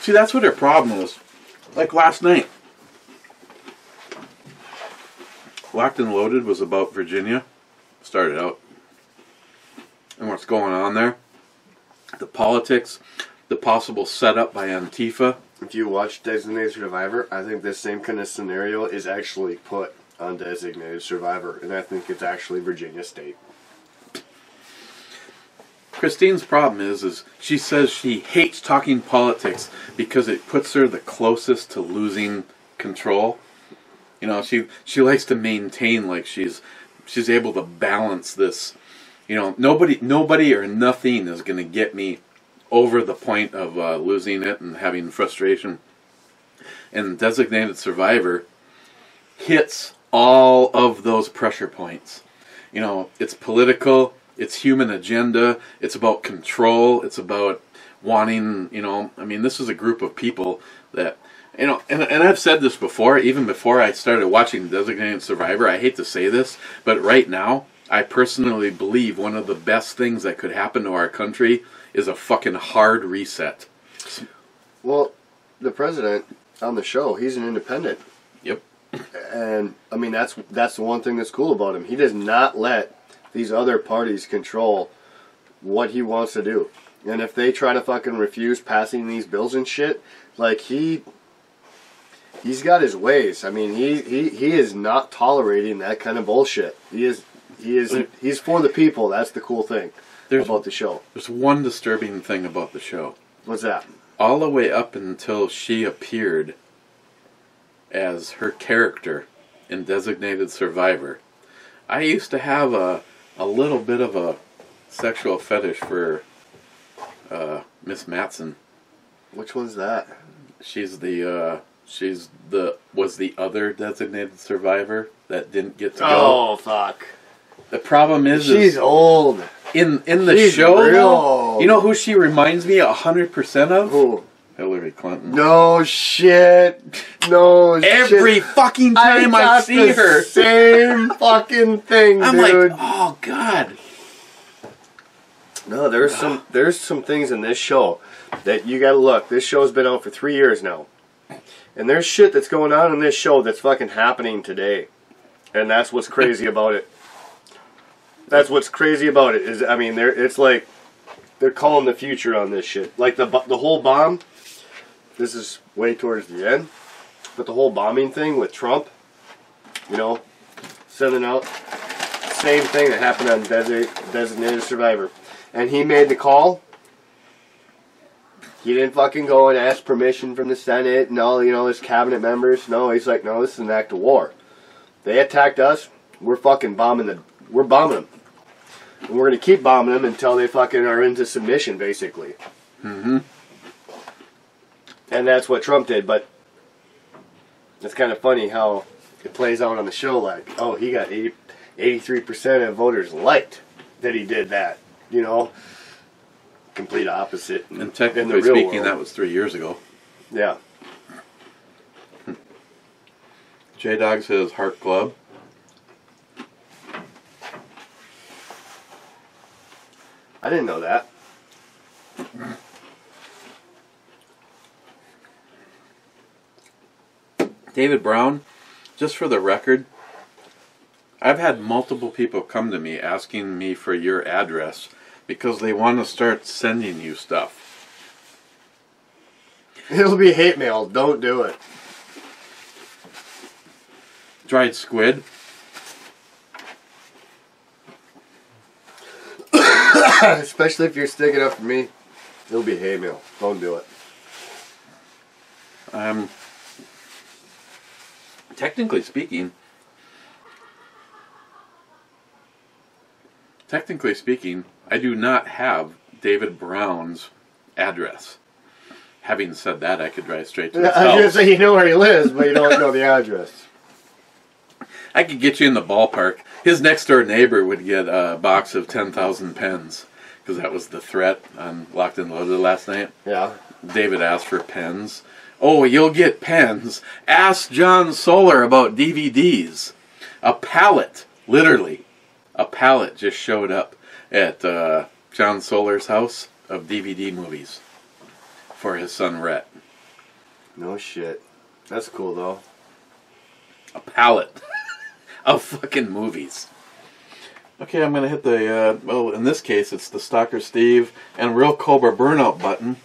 See, that's what her problem is. Like last night. Locked and Loaded was about Virginia. Started out. And what's going on there. The politics. The possible setup by Antifa. If you watch Designated Survivor, I think this same kind of scenario is actually put on Designated Survivor. And I think it's actually Virginia State. Christine's problem is she says she hates talking politics because it puts her the closest to losing control. You know, she likes to maintain like she's able to balance this. You know, nobody or nothing is going to get me over the point of losing it and having frustration. And Designated Survivor hits all of those pressure points. You know, it's political. It's human agenda. It's about control. It's about wanting, you know, I mean, this is a group of people that, you know, and I've said this before, even before I started watching Designated Survivor. I hate to say this, but right now, I personally believe one of the best things that could happen to our country is a fucking hard reset. Well, the president on the show, he's an independent. Yep. And, I mean, that's the one thing that's cool about him. He does not let these other parties control what he wants to do. And if they try to fucking refuse passing these bills and shit, like he's got his ways. I mean, he is not tolerating that kind of bullshit. He's for the people. That's the cool thing about the show. There's one disturbing thing about the show. What's that? All the way up until she appeared as her character in Designated Survivor, I used to have a little bit of a sexual fetish for Miss Matson. Which one's that? Was the other Designated Survivor that didn't get to go. Oh, fuck. The problem is she's old. In the She's show, real though, old. you know who she reminds me 100% of? Who? Hillary Clinton. No shit. No Every shit. fucking time I see her. Same fucking thing, I'm dude. like, oh god. No, there's some things in this show that you gotta look. This show's been out for 3 years now. And there's shit that's going on in this show that's fucking happening today. And that's what's crazy about it. That's what's crazy about it is, I mean, it's like they're calling the future on this shit. Like the whole bomb. This is way towards the end, but the whole bombing thing with Trump, you know, sending out same thing that happened on Designated Survivor, and he made the call. He didn't fucking go and ask permission from the Senate and all, you know, his cabinet members. No, he's like, no, this is an act of war. They attacked us. We're fucking we're bombing them. And we're going to keep bombing them until they fucking are into submission, basically. Mm-hmm. And that's what Trump did, but it's kind of funny how it plays out on the show like, oh, he got 83% of voters liked that he did that, you know? Complete opposite. And technically speaking, that was 3 years ago. Yeah. J-Dog says Heart Club. I didn't know that. David Brown, just for the record, I've had multiple people come to me asking me for your address because they want to start sending you stuff. It'll be hate mail. Don't do it. Dried squid. Especially if you're sticking up for me. It'll be hate mail. Don't do it. Technically speaking, I do not have David Brown's address. Having said that, I could drive straight to his I was going to house. say you know where he lives, but you don't know the address. I could get you in the ballpark. His next door neighbor would get a box of 10,000 pens, because that was the threat on Locked and Loaded last night. Yeah. David asked for pens. Oh, you'll get pens. Ask John Solar about DVDs. A pallet, literally, a pallet just showed up at John Solar's house of DVD movies for his son Rhett. No shit. That's cool, though. A pallet of fucking movies. Okay, I'm going to hit the, well, in this case, it's the Stalker Steve and Real Cobra Burnout button.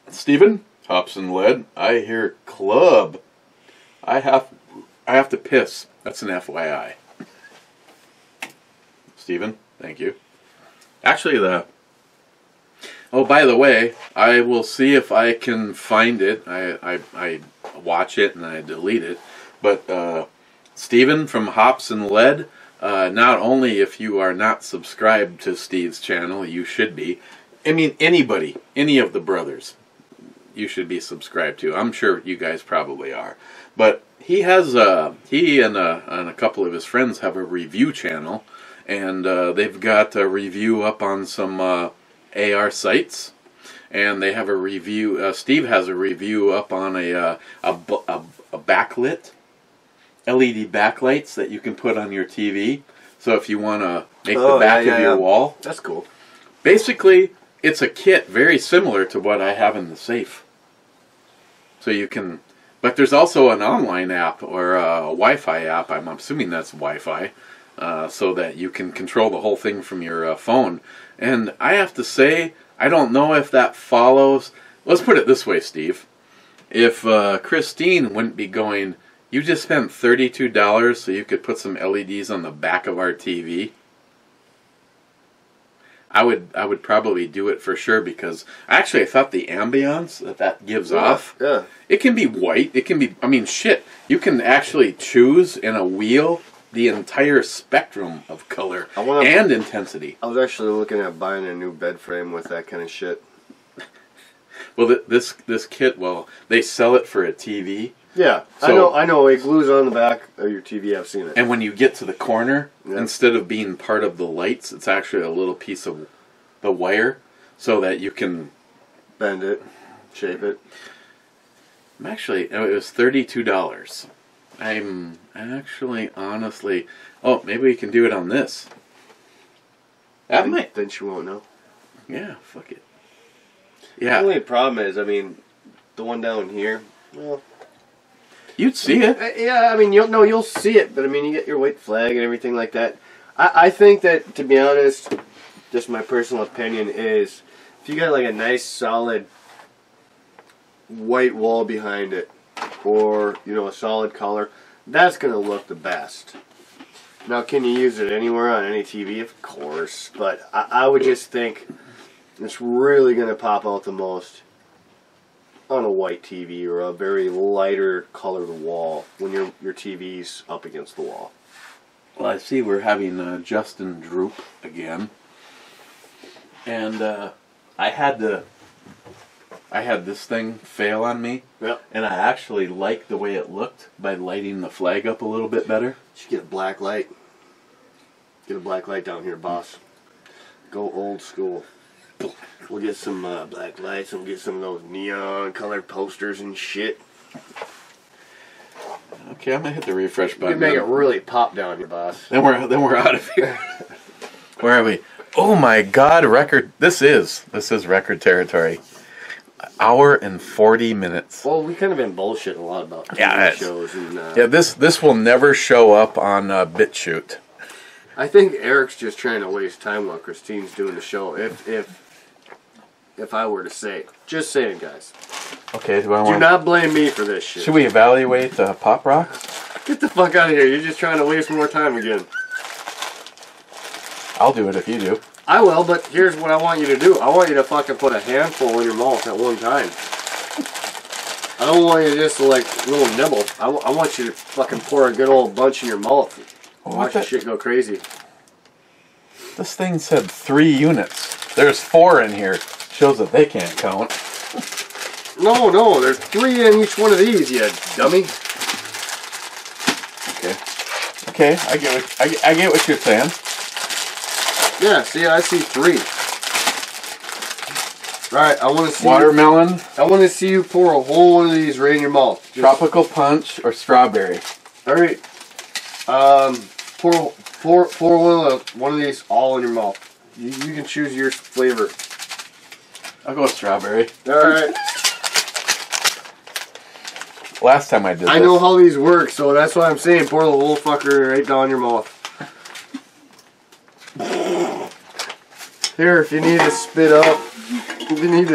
Steven, Hops and Lead, I hear club. I have to piss. That's an FYI. Steven, thank you. Actually, oh, by the way, I will see if I can find it. I watch it and I delete it. But Steven from Hops and Lead, not only if you are not subscribed to Steve's channel, you should be. I mean, anybody, any of the brothers, you should be subscribed to. I'm sure you guys probably are. But he has, he and a couple of his friends have a review channel. And they've got a review up on some AR sites. And they have a review, Steve has a review up on a backlit, LED backlights that you can put on your TV. So if you want to make the back of your wall. That's cool. Basically, it's a kit very similar to what I have in the safe. So you can, but there's also an online app or a Wi-Fi app. I'm assuming that's Wi-Fi. So that you can control the whole thing from your phone. And I have to say, I don't know if that follows. Let's put it this way, Steve. If Christine wouldn't be going, you just spent $32 so you could put some LEDs on the back of our TV. I would probably do it for sure because actually I thought the ambiance that gives off, it can be white. It can be, I mean, shit. You can actually choose in a wheel the entire spectrum of color and intensity. I was actually looking at buying a new bed frame with that kind of shit. Well, this kit, well, they sell it for a TV. Yeah, so, I know. It glues on the back of your TV. I've seen it. And when you get to the corner, instead of being part of the lights, it's actually a little piece of the wire so that you can bend it, shape it. It was $32. I'm actually, honestly... Oh, maybe we can do it on this. That might... Then she won't know. Yeah, fuck it. Yeah. The only problem is, I mean, the one down here, well... You'd see it. Yeah, I mean, you'll see it, but I mean, you get your white flag and everything like that. I think that, to be honest, just my personal opinion is, if you got like a nice solid white wall behind it, or a solid color, that's gonna look the best. Now, can you use it anywhere on any TV? Of course, but I would just think it's really gonna pop out the most on a white TV or a very lighter colored wall when your TV's up against the wall. Well, I see we're having Justin droop again, and I had this thing fail on me, Yep. and I actually liked the way it looked by lighting the flag up a little bit better. You should get a black light. Get a black light down here, boss. Go old school. We'll get some black lights and we'll get some of those neon colored posters and shit. Okay, I'm gonna hit the refresh You button. can make it really pop down here, boss. Then we're out of here. Where are we? Oh my God! Record. This is record territory. Hour and 40 minutes. Well, we kind of been bullshitting a lot about Yeah, TV shows and. Yeah, this will never show up on BitChute. I think Eric's just trying to waste time while Christine's doing the show. If I were to say, just saying, guys. Okay, do not blame me for this shit. Should we evaluate Pop Rocks? Get the fuck out of here! You're just trying to waste more time again. I'll do it if you do. I will, but here's what I want you to do. I want you to fucking put a handful in your mouth at one time. I don't want you to just like little nibble. I want you to fucking pour a good old bunch in your mouth. Watch the shit go crazy. This thing said 3 units. There's 4 in here. Shows that they can't count. No, there's 3 in each one of these, you dummy. Okay, I get what you're saying. Yeah, see, I see 3. Alright, I want to see Watermelon. I want to see you pour a whole one of these right in your mouth. Tropical punch or strawberry. Alright. Pour one of these all in your mouth. You can choose your flavor. I'll go with strawberry. Alright. Last time I did I know how these work, so that's what I'm saying. Pour the whole fucker right down your mouth. Here, if you need to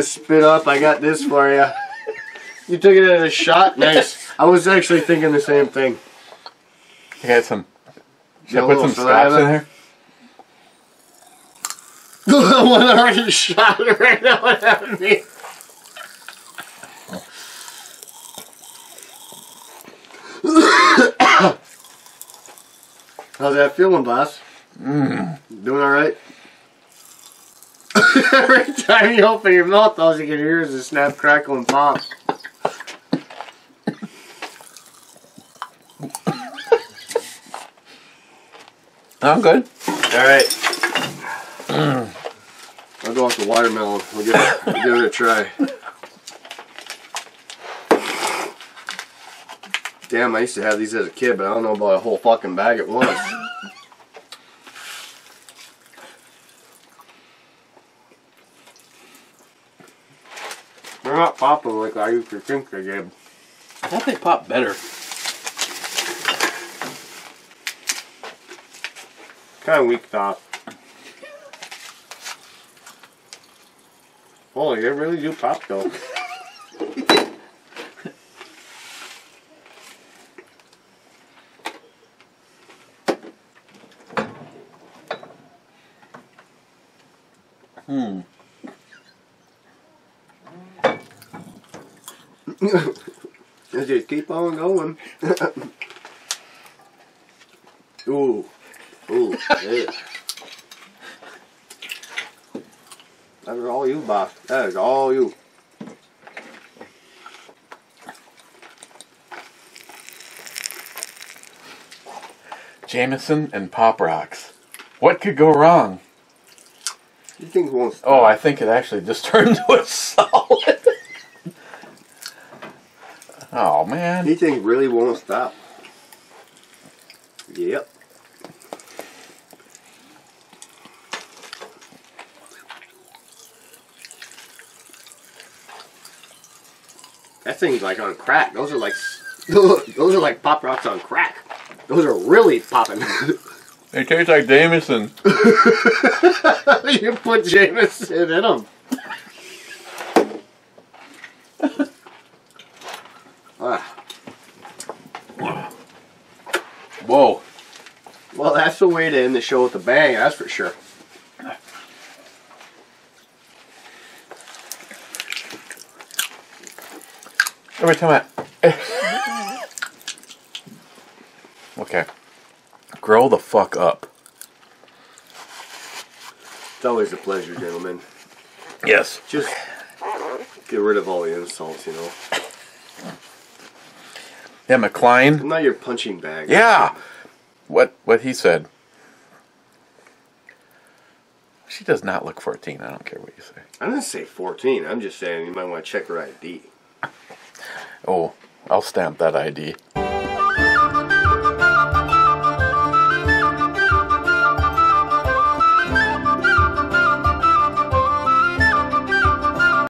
spit up, I got this for you. You took it as a shot? Nice. I was actually thinking the same thing. I got some. Should I put some scotch in there? The one already shot it right now at me. How's that feeling, boss? Doing alright? Every time you open your mouth, all you can hear is a snap, crackle, and pop. I'm good. Alright. I'll go with the watermelon. We'll give it a try. Damn, I used to have these as a kid, but I don't know about a whole fucking bag at once. They're not popping like I used to think they did. I thought they popped better. Kind of weak top. Holy, they really do pop though. Let's just keep on going. Ooh. Ooh, yeah. That is all you, boss. That is all you. Jameson and Pop Rocks. What could go wrong? You think it won't stop? Oh, I think it actually just turned to a solid. Oh, man. You think really won't stop? Yep. That thing's like on crack. Those are like Those are like Pop Rocks on crack. Those are really popping. They taste like Jameson. You put Jameson in them. Whoa. Well, that's the way to end the show with a bang, that's for sure. Every time I... Okay. Grow the fuck up. It's always a pleasure, gentlemen. Yes. Just get rid of all the insults, you know. Yeah, I'm McCline. not your punching bag. Yeah. What he said. She does not look 14. I don't care what you say. I didn't say 14. I'm just saying you might want to check her ID. Oh, I'll stamp that ID.